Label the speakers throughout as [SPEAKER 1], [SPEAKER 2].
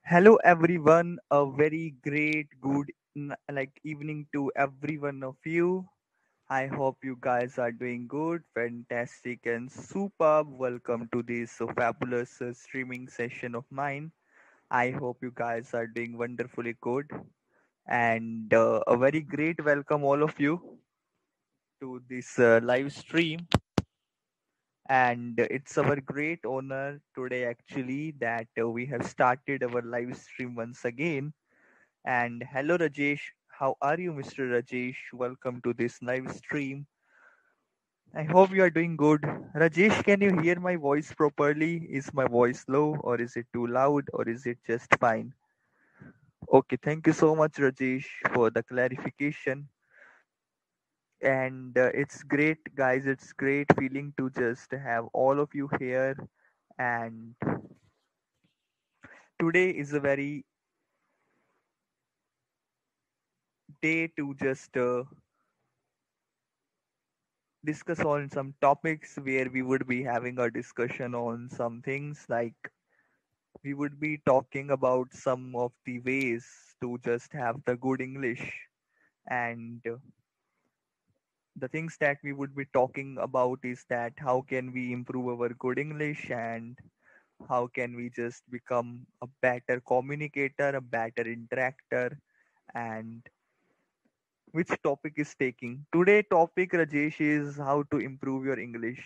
[SPEAKER 1] Hello everyone, a very great good evening to every one of you. I hope you guys are doing good, fantastic and superb. Welcome to this fabulous streaming session of mine. I hope you guys are doing wonderfully good and a very great welcome all of you to this live stream, and it's our great honor today actually that we have started our live stream once again. And hello, Rajesh. How are you, Mr. Rajesh? Welcome to this live stream. I hope you are doing good. Rajesh, can you hear my voice properly? Is my voice low, or is it too loud, or is it just fine? Okay, thank you so much, Rajesh, for the clarification. And it's great, guys. It's great feeling to just have all of you here. And today is a very day to just discuss on some topics where we would be having a discussion on some things like we would be talking about some of the ways to just have the good English, and the things that we would be talking about is that how can we improve our good English, and how can we just become a better communicator, a better interactor, and which topic is taking today topic, Rajesh, is how to improve your English.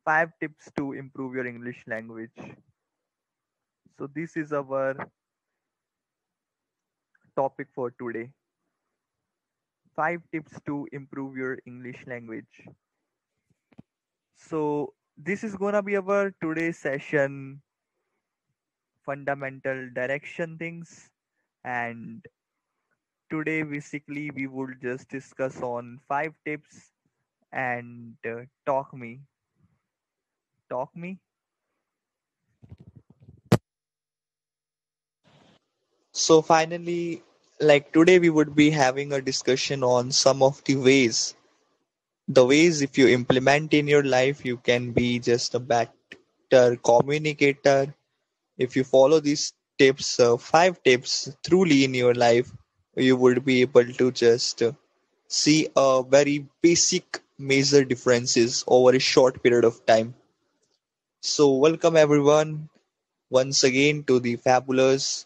[SPEAKER 1] 5 tips to improve your English language. So this is our topic for today. 5 tips to improve your English language. So this is gonna be our today's session, fundamental direction things. And today basically we would just discuss on 5 tips and talk me. So finally, like today we would be having a discussion on some of the ways if you implement in your life you can be just a better communicator. If you follow these tips, 5 tips truly in your life, you would be able to just see a very basic major differences over a short period of time. So welcome everyone once again to the fabulous,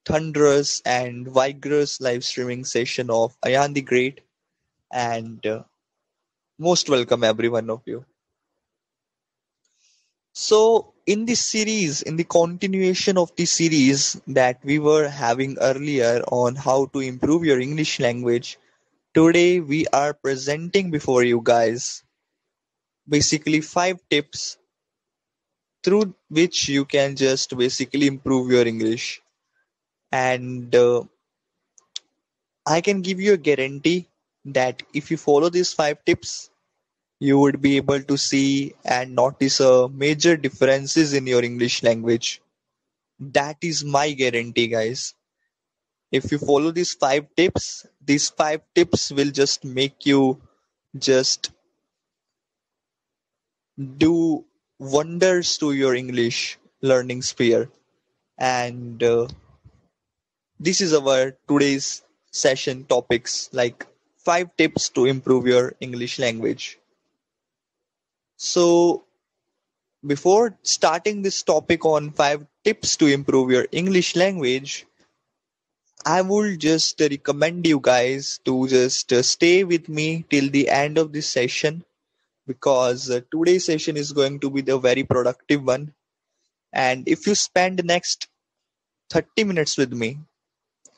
[SPEAKER 1] thunderous and vigorous live streaming session of Ayan the Great, and most welcome every one of you. So, in this series, in the continuation of the series that we were having earlier on how to improve your English language, today we are presenting before you guys basically 5 tips through which you can just basically improve your English. And I can give you a guarantee that if you follow these 5 tips, you would be able to see and notice major differences in your English language. That is my guarantee, guys. If you follow these 5 tips will just make you just do wonders to your English learning sphere. And this is our today's session topics, like 5 tips to improve your English language. So before starting this topic on 5 tips to improve your English language, I would just recommend you guys to just stay with me till the end of this session, because today's session is going to be the very productive one. And if you spend the next 30 minutes with me,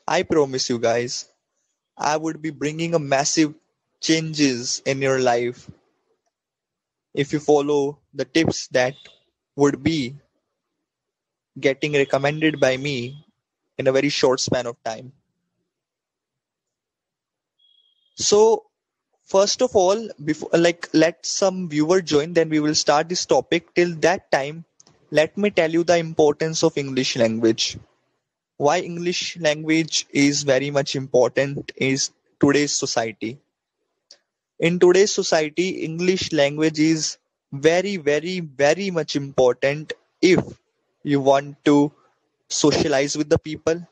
[SPEAKER 1] I promise you guys, I would be bringing a massive changes in your life if you follow the tips that would be getting recommended by me in a very short span of time. So first of all, before let some viewer join, then we will start this topic. Till that time, let me tell you the importance of English language. Why English language is very much important is today's society. In today's society, English language is very, very, very much important if you want to socialize with the people.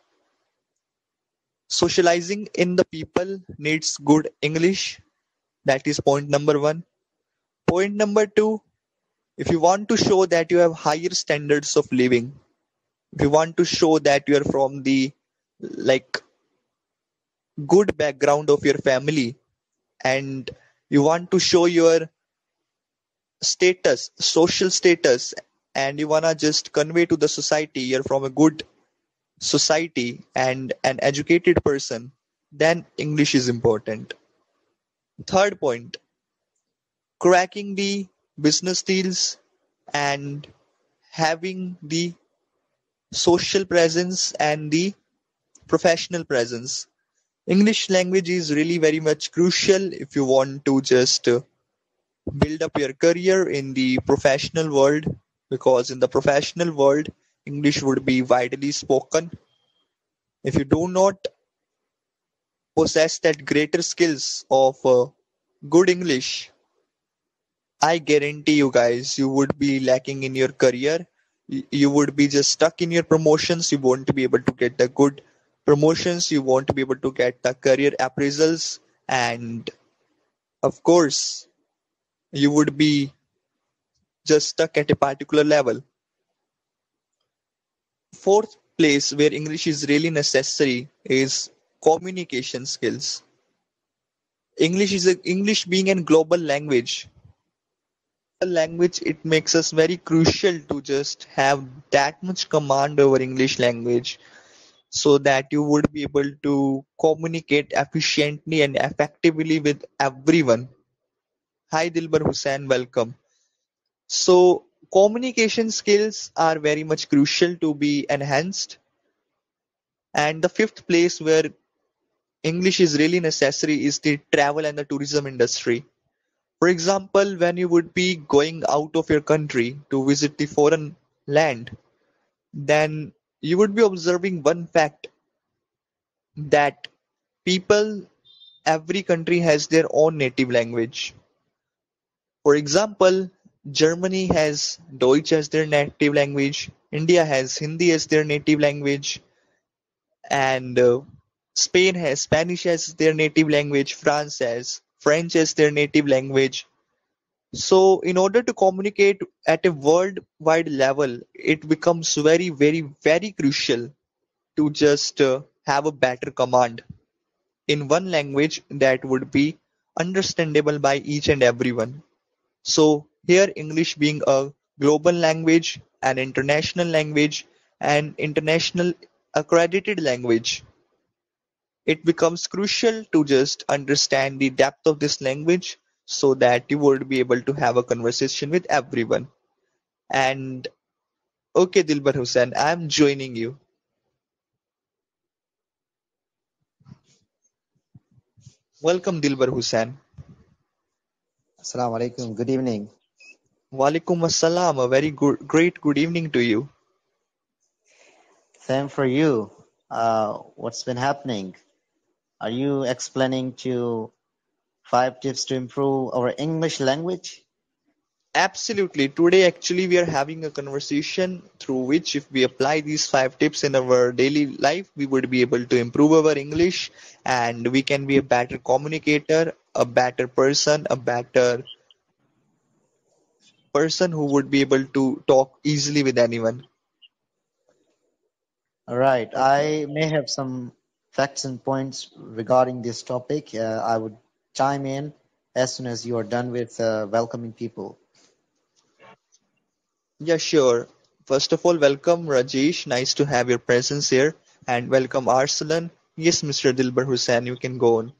[SPEAKER 1] Socializing in the people needs good English. That is point number one. Point number two, if you want to show that you have higher standards of living, if you want to show that you are from the like good background of your family, and you want to show your status, social status, and you wanna just convey to the society you're from a good society and an educated person, then English is important. Third point, cracking the business deals and having the social presence and the professional presence. English language is really very much crucial if you want to just build up your career in the professional world, because in the professional world English would be widely spoken. If you do not possess that greater skills of good English, I guarantee you guys, you would be lacking in your career. You would be just stuck in your promotions. You won't be able to get the good promotions. You won't be able to get the career appraisals. And of course, you would be just stuck at a particular level. Fourth place where English is really necessary is communication skills. English being a global language, it makes us very crucial to just have that much command over English language so that you would be able to communicate efficiently and effectively with everyone. Hi Dilbar Hussain, welcome. So communication skills are very much crucial to be enhanced. And the fifth place where English is really necessary is the travel and the tourism industry. For example, when you would be going out of your country to visit the foreign land, then you would be observing one fact, that people, every country has their own native language. For example, Germany has Deutsch as their native language, India has Hindi as their native language, and Spain has Spanish as their native language, France has French as their native language. So, in order to communicate at a worldwide level, it becomes very, very, very crucial to just have a better command in one language that would be understandable by each and everyone. So, here English being a global language, an international language, an international accredited language, it becomes crucial to just understand the depth of this language so that you would be able to have a conversation with everyone. And okay, Dilbar Hussain, I'm joining you. Welcome, Dilbar Hussain.
[SPEAKER 2] Assalamu alaikum. Good evening.
[SPEAKER 1] Walaikum assalam. A very great good evening to you.
[SPEAKER 2] Same for you. What's been happening? Are you explaining to 5 tips to improve our English language?
[SPEAKER 1] Absolutely. Today, actually, we are having a conversation through which, if we apply these 5 tips in our daily life, we would be able to improve our English and we can be a better communicator, a better person, a better person who would be able to talk easily with anyone.
[SPEAKER 2] All right.
[SPEAKER 1] Okay.
[SPEAKER 2] I may have some facts and points regarding this topic. I would chime in as soon as you are done with welcoming people.
[SPEAKER 1] Yeah, sure. First of all, welcome Rajesh. Nice to have your presence here. And welcome Arsalan. Yes, Mr. Dilbar Hussain, you can go on.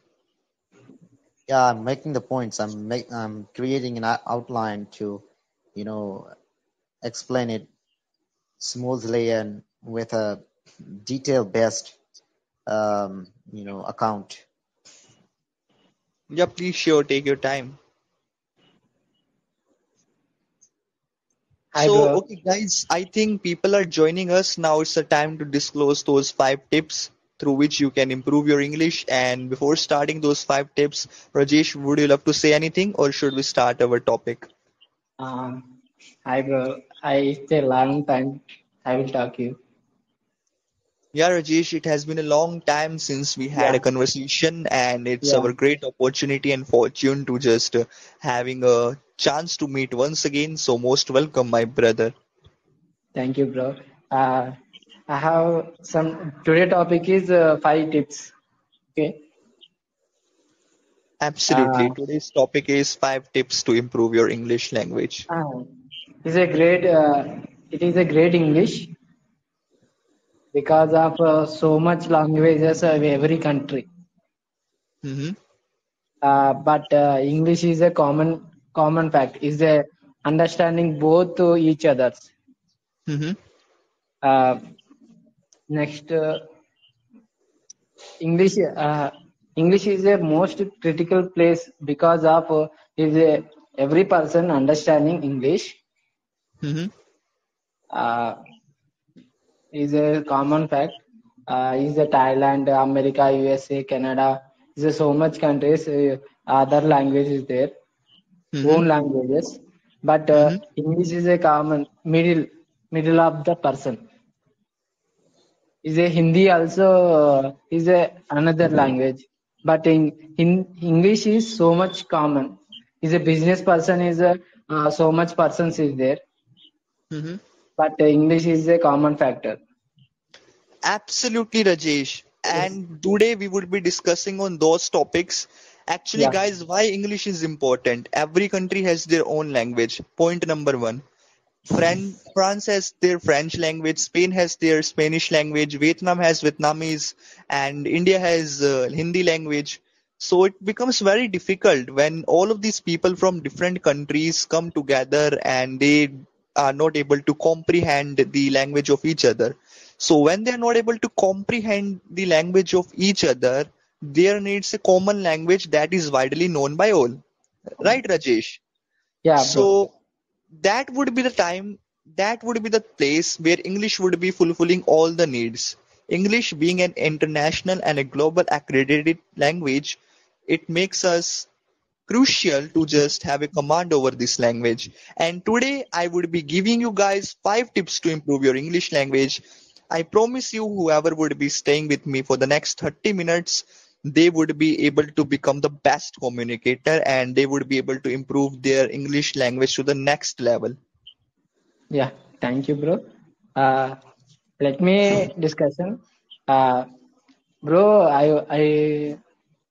[SPEAKER 2] Yeah, I'm making the points. I'm creating an outline to, you know, explain it smoothly and with a detail-based account.
[SPEAKER 1] Yeah, please sure, take your time.
[SPEAKER 3] Hi,
[SPEAKER 1] So,
[SPEAKER 3] bro.
[SPEAKER 1] okay, guys, I think people are joining us now. It's the time to disclose those 5 tips through which you can improve your English. And before starting those 5 tips, Rajesh, would you love to say anything or should we start our topic?
[SPEAKER 3] Um, Hi, bro. I stay long time. I will talk you.
[SPEAKER 1] Yeah, Rajesh, it has been a long time since we had
[SPEAKER 3] Yeah,
[SPEAKER 1] a conversation, and it's
[SPEAKER 3] yeah.
[SPEAKER 1] our great opportunity and fortune to just having a chance to meet once again. So, most welcome, my brother.
[SPEAKER 3] Thank you, bro. Uh, I have some today topic is 5 tips. Okay.
[SPEAKER 1] Absolutely.
[SPEAKER 3] Uh,
[SPEAKER 1] Today's topic is 5 tips to improve your English language.
[SPEAKER 3] uh, is a great. It is a great English because of so much languages of every country.
[SPEAKER 1] Mm-hmm.
[SPEAKER 3] But English is a common fact. Is a understanding both to each others.
[SPEAKER 1] Mm-hmm.
[SPEAKER 3] Uh, next, English English is a most critical place because of is a, every person understanding English
[SPEAKER 1] Mm-hmm.
[SPEAKER 3] uh, is a common fact. Is a Thailand, America, USA, Canada. Is a so much countries other languages there,
[SPEAKER 1] Mm-hmm.
[SPEAKER 3] own languages, but
[SPEAKER 1] Mm-hmm.
[SPEAKER 3] English is a common middle of the person. Is a Hindi also is a another language, but in English is so much common. Is a business person is a so much persons is there,
[SPEAKER 1] Mm-hmm.
[SPEAKER 3] but English is a common factor.
[SPEAKER 1] Absolutely, Rajesh.
[SPEAKER 3] Yes.
[SPEAKER 1] And today we would be discussing on those topics. Actually,
[SPEAKER 3] Yeah.
[SPEAKER 1] guys, why English is important. Every country has their own language. Point number one. France has their French language, Spain has their Spanish language, Vietnam has Vietnamese, and India has Hindi language. So it becomes very difficult when all of these people from different countries come together and they are not able to comprehend the language of each other. So when they are not able to comprehend the language of each other, there needs a common language that is widely known by all. Right, Rajesh?
[SPEAKER 3] Yeah, bro.
[SPEAKER 1] So that would be the time, that would be the place where English would be fulfilling all the needs. English being an international and a global accredited language, it makes us crucial to just have a command over this language. And today I would be giving you guys 5 tips to improve your English language. I promise you, whoever would be staying with me for the next 30 minutes, they would be able to become the best communicator and they would be able to improve their English language to the next level.
[SPEAKER 3] Yeah. Thank you, bro. Uh, Let me discussion. Uh, Bro, I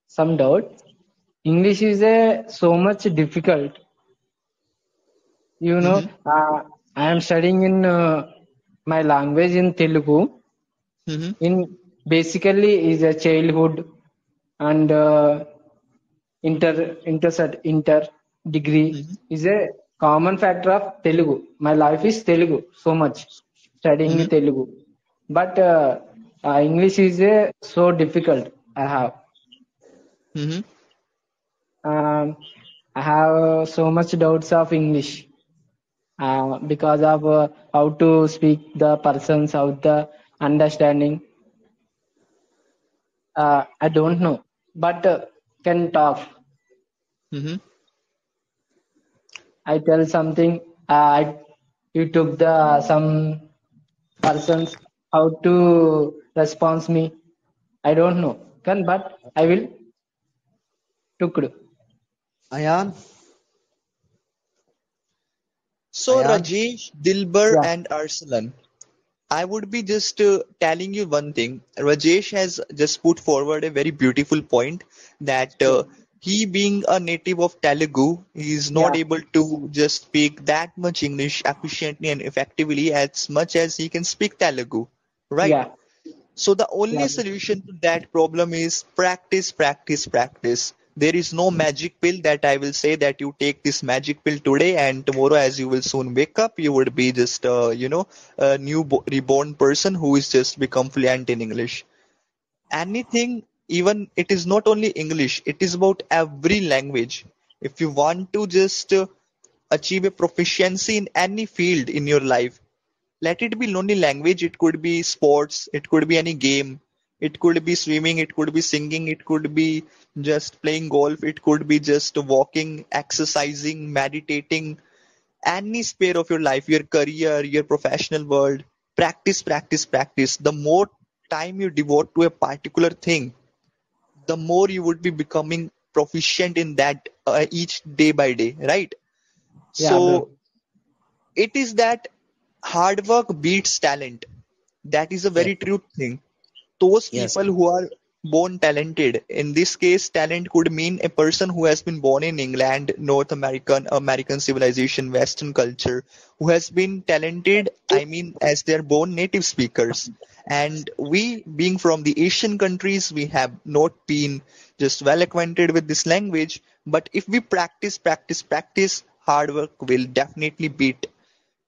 [SPEAKER 3] some doubt. English is a so much difficult. You know,
[SPEAKER 1] Mm-hmm.
[SPEAKER 3] I am studying in my language in Telugu.
[SPEAKER 1] Mm-hmm.
[SPEAKER 3] In basically is a childhood and inter degree
[SPEAKER 1] Mm-hmm.
[SPEAKER 3] is a common factor of Telugu. My life is Telugu so much studying
[SPEAKER 1] Mm-hmm.
[SPEAKER 3] Telugu, but English is so difficult. I have
[SPEAKER 1] Mm-hmm.
[SPEAKER 3] um, I have so much doubts of English because of how to speak the persons, how the understanding. I don't know, but can talk.
[SPEAKER 1] Mm-hmm.
[SPEAKER 3] I tell something. You took the some persons how to respond me. I don't know. Can but I will took.
[SPEAKER 2] Ayan,
[SPEAKER 1] So
[SPEAKER 2] Ayan.
[SPEAKER 1] Rajesh, Dilbar
[SPEAKER 3] Yeah,
[SPEAKER 1] and Arsalan, I would be just telling you one thing. Rajesh has just put forward a very beautiful point that
[SPEAKER 3] yeah,
[SPEAKER 1] he, being a native of Telugu, he is not
[SPEAKER 3] yeah,
[SPEAKER 1] able to just speak that much English efficiently and effectively as much as he can speak Telugu, right?
[SPEAKER 3] yeah,
[SPEAKER 1] So the
[SPEAKER 3] yeah,
[SPEAKER 1] only solution to that problem is practice, practice, practice. There is no magic pill that I will say that you take this magic pill today and tomorrow as you will soon wake up, you would be just, a new reborn person who is just become fluent in English. Anything, even it is not only English, it is about every language. If you want to just achieve a proficiency in any field in your life, let it be only language, it could be sports, it could be any game, it could be swimming, it could be singing, it could be just playing golf, it could be just walking, exercising, meditating, any sphere of your life, your career, your professional world. Practice, practice, practice. The more time you devote to a particular thing, the more you would be becoming proficient in that each day by day, right?
[SPEAKER 3] Yeah, bro.
[SPEAKER 1] So it is that hard work beats talent. That is a
[SPEAKER 2] Yes,
[SPEAKER 1] very true thing. Those
[SPEAKER 2] yes,
[SPEAKER 1] people who are born talented, in this case, talent could mean a person who has been born in England, North American civilization, Western culture, who has been talented, I mean, as their born native speakers. And we, being from the Asian countries, we have not been just well acquainted with this language. But if we practice, hard work will definitely beat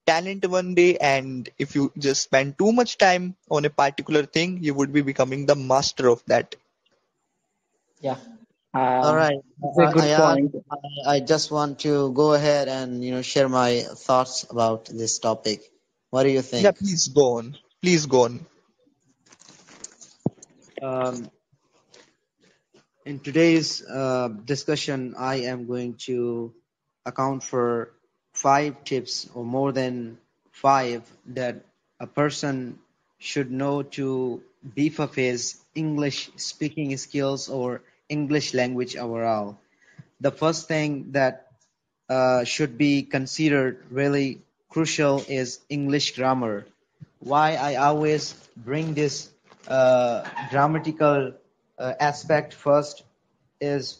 [SPEAKER 1] talent one day, and if you just spend too much time on a particular thing, you would be becoming the master of that.
[SPEAKER 3] Yeah.
[SPEAKER 2] all
[SPEAKER 3] Uh,
[SPEAKER 2] right.
[SPEAKER 3] it's a good
[SPEAKER 2] Ayad,
[SPEAKER 3] point.
[SPEAKER 2] I just want to go ahead and share my thoughts about this topic. What do you
[SPEAKER 1] Yeah,
[SPEAKER 2] think?
[SPEAKER 1] please go on. Please go on.
[SPEAKER 2] Um, in today's discussion, I am going to account for 5 tips or more than 5 that a person should know to beef up his English speaking skills or English language overall. The first thing that should be considered really crucial is English grammar. Why I always bring this grammatical aspect first is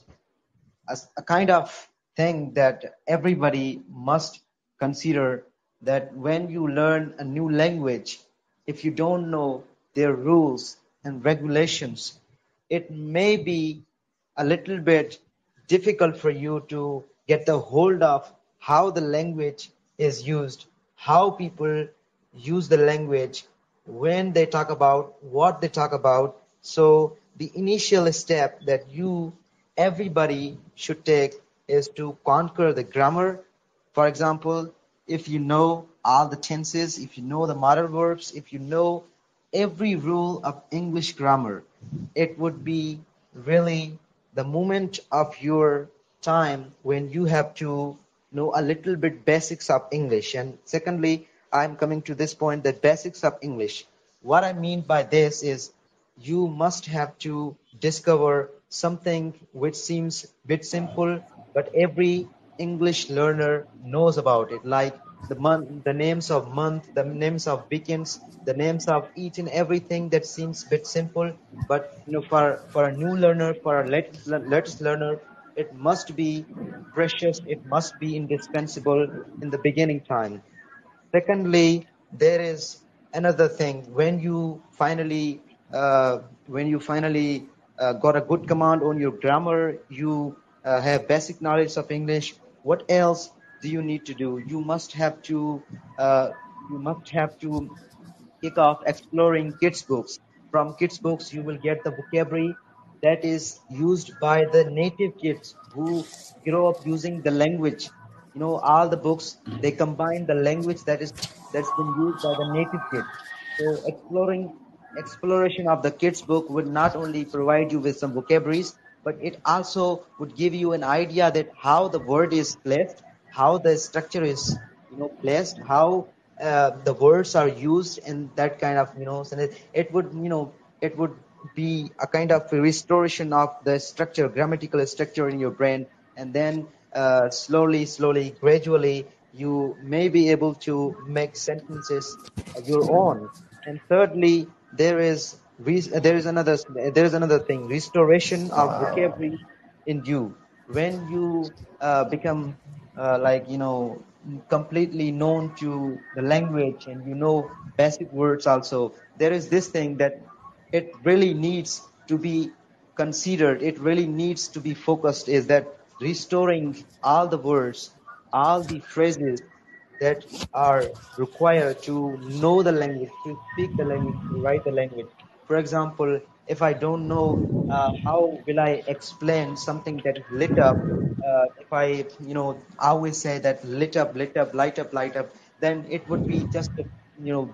[SPEAKER 2] a kind of thing that everybody must consider, that when you learn a new language, if you don't know their rules and regulations, it may be a little bit difficult for you to get the hold of how the language is used, how people use the language, when they talk about what they talk about. So the initial step that everybody should take is to conquer the grammar. For example, if you know all the tenses, if you know the modal verbs, if you know every rule of English grammar, it would be really the moment of your time when you have to know a little bit basics of English. And secondly, I'm coming to this point, that basics of English. What I mean by this is you must have to discover something which seems a bit simple, but every English learner knows about it, like the names of month, the names of weekends, the names of each and everything that seems a bit simple, but for a new learner, for a latest learner, it must be precious, it must be indispensable in the beginning time. Secondly, there is another thing. When you finally got a good command on your grammar, you have basic knowledge of English. What else do you need to do? Uh, you must have to kick off exploring kids books. From kids books, you will get the vocabulary that is used by the native kids who grow up using the language. All the books, they combine the language that's been used by the native kids. So exploration of the kids book would not only provide you with some vocabularies, but it also would give you an idea that how the word is placed, how the structure is placed, how the words are used in that kind of sentence. It would be a kind of restoration of the structure, grammatical structure in your brain, and then slowly, gradually, you may be able to make sentences your own. And thirdly, there is another thing, restoration of vocabulary in you. When you become completely known to the language, and basic words also, there is this thing that it really needs to be considered, it really needs to be focused, is that restoring all the words, all the phrases that are required to know the language, to speak the language, to write the language. For example, if I don't know how will I explain something that is lit up, if I always say that lit up, lit up, light up, light up, then it would be just a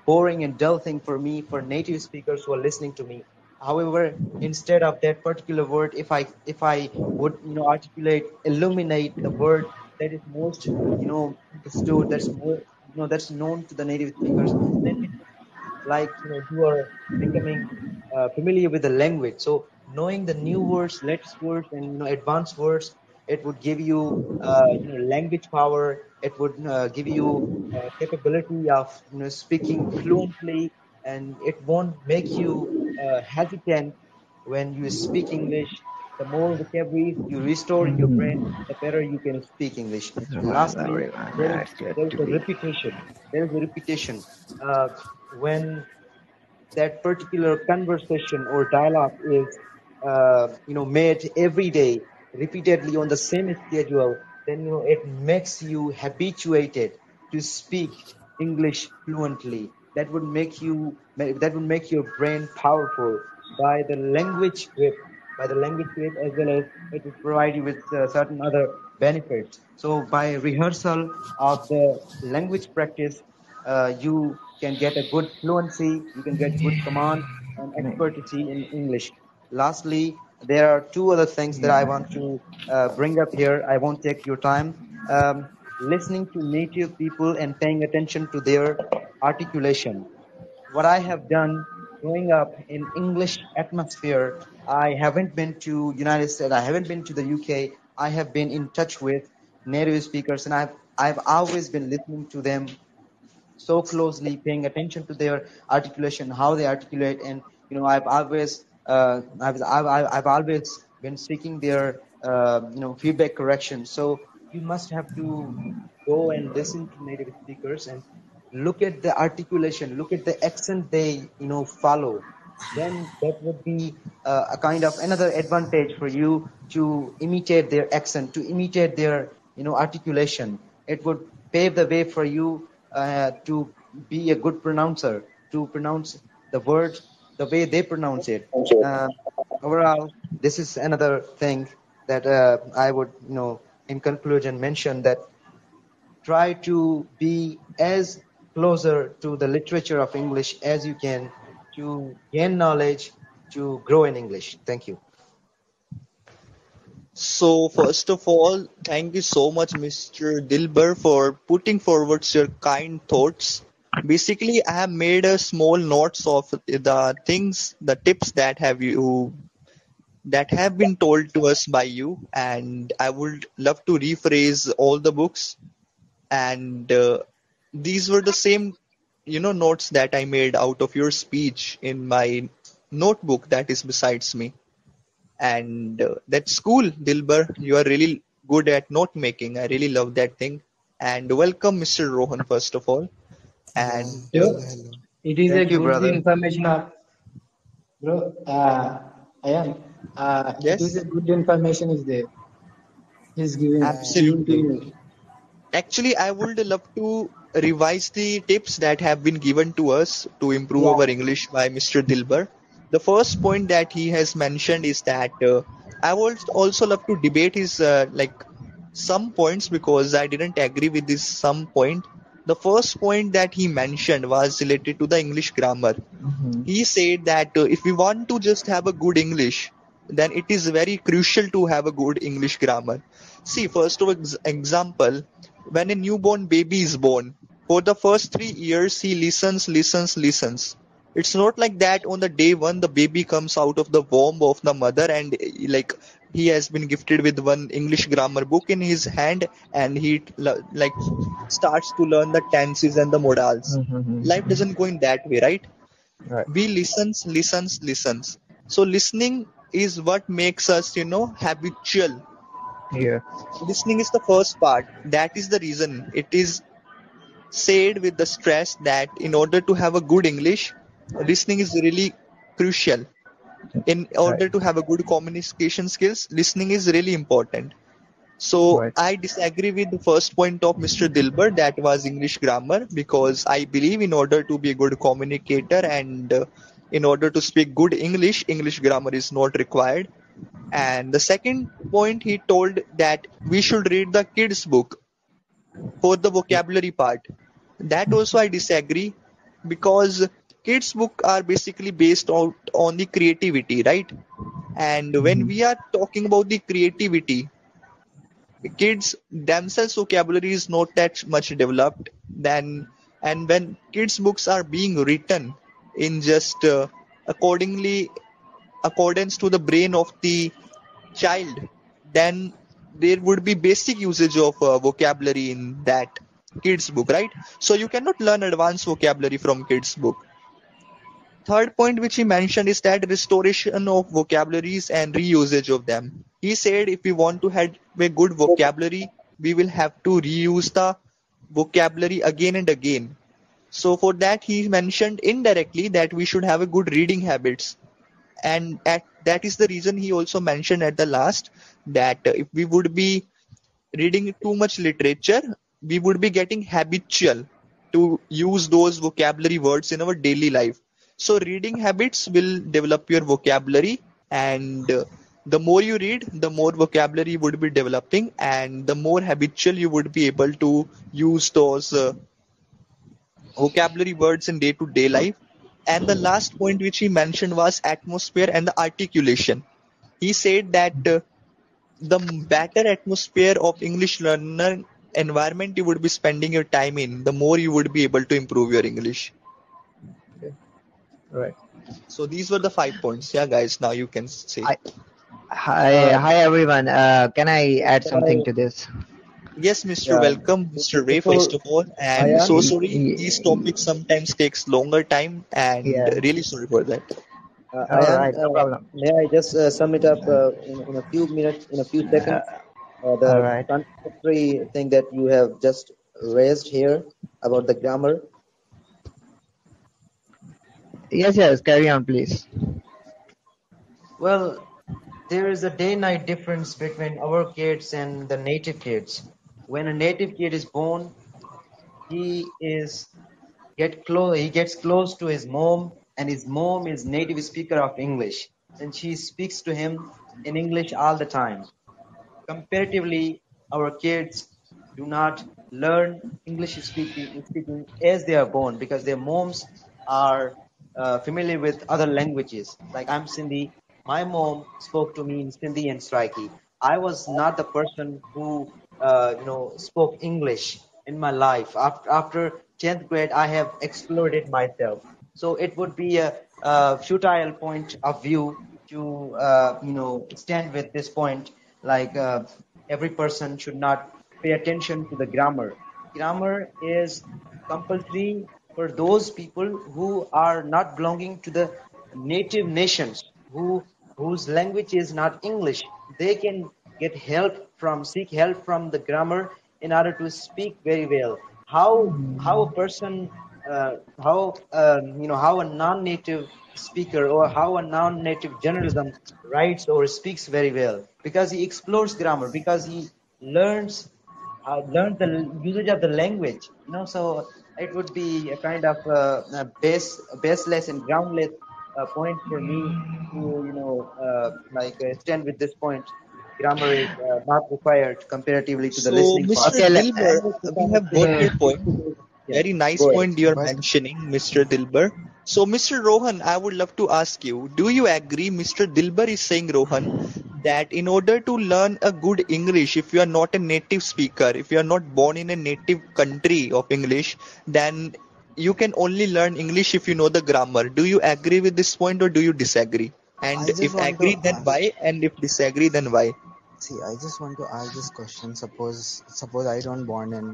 [SPEAKER 2] boring and dull thing for me, for native speakers who are listening to me. However, instead of that particular word, if I would articulate, illuminate the word that is most understood, that's more that's known to the native speakers, then it would be like you are becoming familiar with the language. So knowing the new words, latest words, and advanced words, it would give you language power. It would give you capability of speaking fluently, and it won't make you hesitant when you speak English. The more vocabularies you restore in your brain,
[SPEAKER 3] Mhm.
[SPEAKER 2] the better you can speak English.
[SPEAKER 3] Right,
[SPEAKER 2] Lastly,
[SPEAKER 3] everyone.
[SPEAKER 2] there is
[SPEAKER 3] Yeah, it's good
[SPEAKER 2] there is
[SPEAKER 3] to
[SPEAKER 2] a
[SPEAKER 3] be.
[SPEAKER 2] repetition. There is a repetition. Uh, when that particular conversation or dialogue is made every day repeatedly on the same schedule, then it makes you habituated to speak English fluently. That would make your brain powerful by the language grip, as well as it will provide you with certain other benefits. So by rehearsal of the language practice, you can get a good fluency, you can get good command and expertise in English. Lastly, there are two other things that I
[SPEAKER 3] Yeah.
[SPEAKER 2] want to bring up here. I won't take your time. Listening to native people and paying attention to their articulation. What I have done growing up in English atmosphere, I haven't been to United States, I haven't been to the UK. I have been in touch with native speakers, and I've always been listening to them so closely, paying attention to their articulation, how they articulate, and I've always been seeking their feedback correction. So you must have to go and listen to native speakers and look at the articulation, look at the accent they follow. Then that would be a kind of another advantage for you to imitate their accent, to imitate their articulation. It would pave the way for you to be a good pronouncer, to pronounce the word the way they pronounce it. Uh, Overall, this is another thing that I would, in conclusion, mention that try to be as closer to the literature of English as you can to gain knowledge, to grow in English. Thank you.
[SPEAKER 1] So, first of all, thank you so much, Mr. Dilbar, for putting forward your kind thoughts. Basically, I have made a small notes of the things, the tips that have been told to us by you, and I would love to rephrase all the books. And these were the same, notes that I made out of your speech in my notebook that is besides me. And that's cool, Dilbar. You are really good at note making. I really love that thing. And welcome, Mr. Rohan, first of all.
[SPEAKER 4] Yeah,
[SPEAKER 1] And
[SPEAKER 3] Sure.
[SPEAKER 4] hello, hello.
[SPEAKER 3] It is a
[SPEAKER 2] Thank you,
[SPEAKER 3] good
[SPEAKER 2] brother.
[SPEAKER 3] information of bro. I am. It is a
[SPEAKER 1] yes,
[SPEAKER 3] good information is there. He's
[SPEAKER 4] Yeah,
[SPEAKER 3] giving to
[SPEAKER 1] absolutely.
[SPEAKER 3] you.
[SPEAKER 1] Actually, I would love to revise the tips that have been given to us to improve our
[SPEAKER 3] Yeah.
[SPEAKER 1] English by Mr. Dilbar. The first point that he has mentioned is that I would also love to debate his some points because I didn't agree with this some point. The first point that he mentioned was related to the English grammar.
[SPEAKER 3] Mhm.
[SPEAKER 1] He said that if we want to just have a good English, then it is very crucial to have a good English grammar. See, first of example, when a newborn baby is born, for the first 3 years he listens, listens, listens. It's not like that on the day one the baby comes out of the womb of the mother and like he has been gifted with one English grammar book in his hand and he like starts to learn the tenses and the modals. Life
[SPEAKER 3] Mhm.
[SPEAKER 1] doesn't go in that way, right?
[SPEAKER 3] Right.
[SPEAKER 1] We listens. So listening is what makes us, habitual.
[SPEAKER 3] Yeah.
[SPEAKER 1] Listening is the first part. That is the reason it is said with the stress that in order to have a good English, listening is really crucial. In
[SPEAKER 3] Right.
[SPEAKER 1] order to have a good communication skills, listening is really important. So
[SPEAKER 3] Right.
[SPEAKER 1] I disagree with the first point of Mr. Dilbar, that was English grammar, because I believe in order to be a good communicator and in order to speak good English, English grammar is not required. And the second point, he told that we should read the kids book for the vocabulary part. That also I disagree, because kids book are basically based out on the creativity, right? And when
[SPEAKER 3] Mhm.
[SPEAKER 1] we are talking about the creativity, kids themselves vocabulary is not that much developed then, and when kids books are being written in just accordingly accordance to the brain of the child, then there would be basic usage of vocabulary in that kids book, right? So you cannot learn advanced vocabulary from kids book. Third point which he mentioned is that restoration of vocabularies and reusage of them. He said if we want to have a good vocabulary, we will have to reuse the vocabulary again and again. So for that he mentioned indirectly that we should have a good reading habits, and that is the reason he also mentioned at the last that if we would be reading too much literature, we would be getting habitual to use those vocabulary words in our daily life. So reading habits will develop your vocabulary, and the more you read, the more vocabulary you would be developing, and the more habitual you would be able to use those vocabulary words in day to day life. And the last point which he mentioned was atmosphere and the articulation. He said that the better atmosphere of English learner environment you would be spending your time in, the more you would be able to improve your English.
[SPEAKER 4] Okay. Right.
[SPEAKER 1] So these were the 5 points. Yeah, guys, now you can say.
[SPEAKER 5] Hi, hi,
[SPEAKER 4] Uh,
[SPEAKER 5] hi everyone. Can I add
[SPEAKER 4] can I?
[SPEAKER 5] something to this?
[SPEAKER 1] Yes, Mr.
[SPEAKER 4] Yeah.
[SPEAKER 1] Welcome, Mr. Ray,
[SPEAKER 4] Before
[SPEAKER 1] first of all.
[SPEAKER 4] I
[SPEAKER 1] And so
[SPEAKER 4] answer,
[SPEAKER 1] sorry, these topics sometimes takes longer time, and
[SPEAKER 5] Yeah.
[SPEAKER 1] really sorry for that.
[SPEAKER 5] All
[SPEAKER 4] Ayan,
[SPEAKER 5] right, no problem.
[SPEAKER 4] may I just sum it up in a few minutes, in a few
[SPEAKER 5] Uh,
[SPEAKER 4] seconds?
[SPEAKER 5] all
[SPEAKER 4] The
[SPEAKER 5] right.
[SPEAKER 4] contradictory thing that you have just raised here about the grammar.
[SPEAKER 5] Yes, yes. Carry on, please.
[SPEAKER 2] Well, there is a day-night difference between our kids and the native kids. When a native kid is born, he is he gets close to his mom, and his mom is native speaker of English, and she speaks to him in English all the time. Comparatively, our kids do not learn English speaking as they are born, because their moms are familiar with other languages. Like, I'm Sindhi. My mom spoke to me in Sindhi and Sraiki. I was not the person who spoke English in my life. After 10th grade, I have explored it myself. So it would be a futile point of view to stand with this point, like every person should not pay attention to the grammar. Grammar is compulsory for those people who are not belonging to the native nations, whose language is not English. They can seek help from the grammar in order to speak very well. How a person how a non-native speaker, or how a non-native journalism writes or speaks very well, because he explores grammar, because he learns learns the usage of the language. So it would be a kind of a baseless and groundless point for me to stand with this point. Grammar is not required comparatively to the
[SPEAKER 1] So,
[SPEAKER 2] listening part.
[SPEAKER 1] Mr.
[SPEAKER 5] Okay.
[SPEAKER 1] Dilbar, we have got your point.
[SPEAKER 2] Yeah,
[SPEAKER 1] Very nice
[SPEAKER 2] go ahead.
[SPEAKER 1] point you're
[SPEAKER 5] But
[SPEAKER 1] mentioning, Mr. Dilbar. So, Mr. Rohan, I would love to ask you, do you agree? Mr. Dilbar is saying, Rohan, that in order to learn a good English, if you are not a native speaker, if you are not born in a native country of English, then you can only learn English if you know the grammar. Do you agree with this point, or do you disagree?
[SPEAKER 6] I
[SPEAKER 1] And
[SPEAKER 6] just
[SPEAKER 1] if
[SPEAKER 6] want to
[SPEAKER 1] agree, then why? And if disagree, then why?
[SPEAKER 6] see. I just want to ask this question. Suppose I don't born in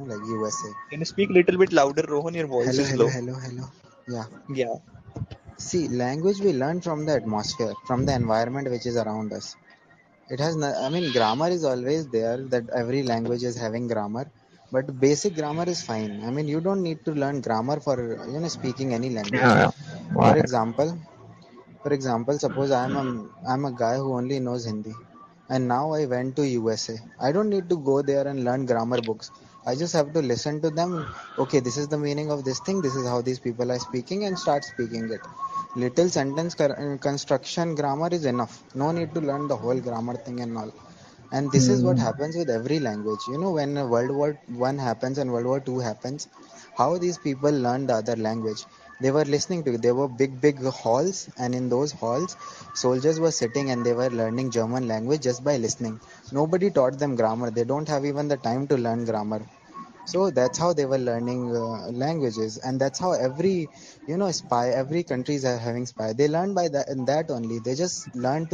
[SPEAKER 6] like USA.
[SPEAKER 1] Can you speak a little bit louder, Rohan? Your voice
[SPEAKER 6] Hello,
[SPEAKER 1] is
[SPEAKER 6] hello,
[SPEAKER 1] low.
[SPEAKER 6] hello, hello. Yeah.
[SPEAKER 1] Yeah.
[SPEAKER 6] See, language we learn from the atmosphere, from the environment which is around us. It has no, I mean, grammar is always there. That every language is having grammar, but basic grammar is fine. I mean, you don't need to learn grammar for speaking any language.
[SPEAKER 5] yeah,
[SPEAKER 6] For
[SPEAKER 5] right.
[SPEAKER 6] example, suppose I'm a guy who only knows Hindi, and now I went to USA. I don't need to go there and learn grammar books. I just have to listen to them. Okay, this is the meaning of this thing. This is how these people are speaking, and start speaking it. Little sentence construction grammar is enough. No need to learn the whole grammar thing and all. And this is what
[SPEAKER 5] Hmm.
[SPEAKER 6] happens with every language. When World War One happens and World War Two happens, how these people learn the other language? They were listening to it. There were big halls, and in those halls, soldiers were sitting and they were learning German language just by listening. Nobody taught them grammar. They don't have even the time to learn grammar. So that's how they were learning languages, and that's how every spy, every countries are having spy. They learn by that, and that only. They just learn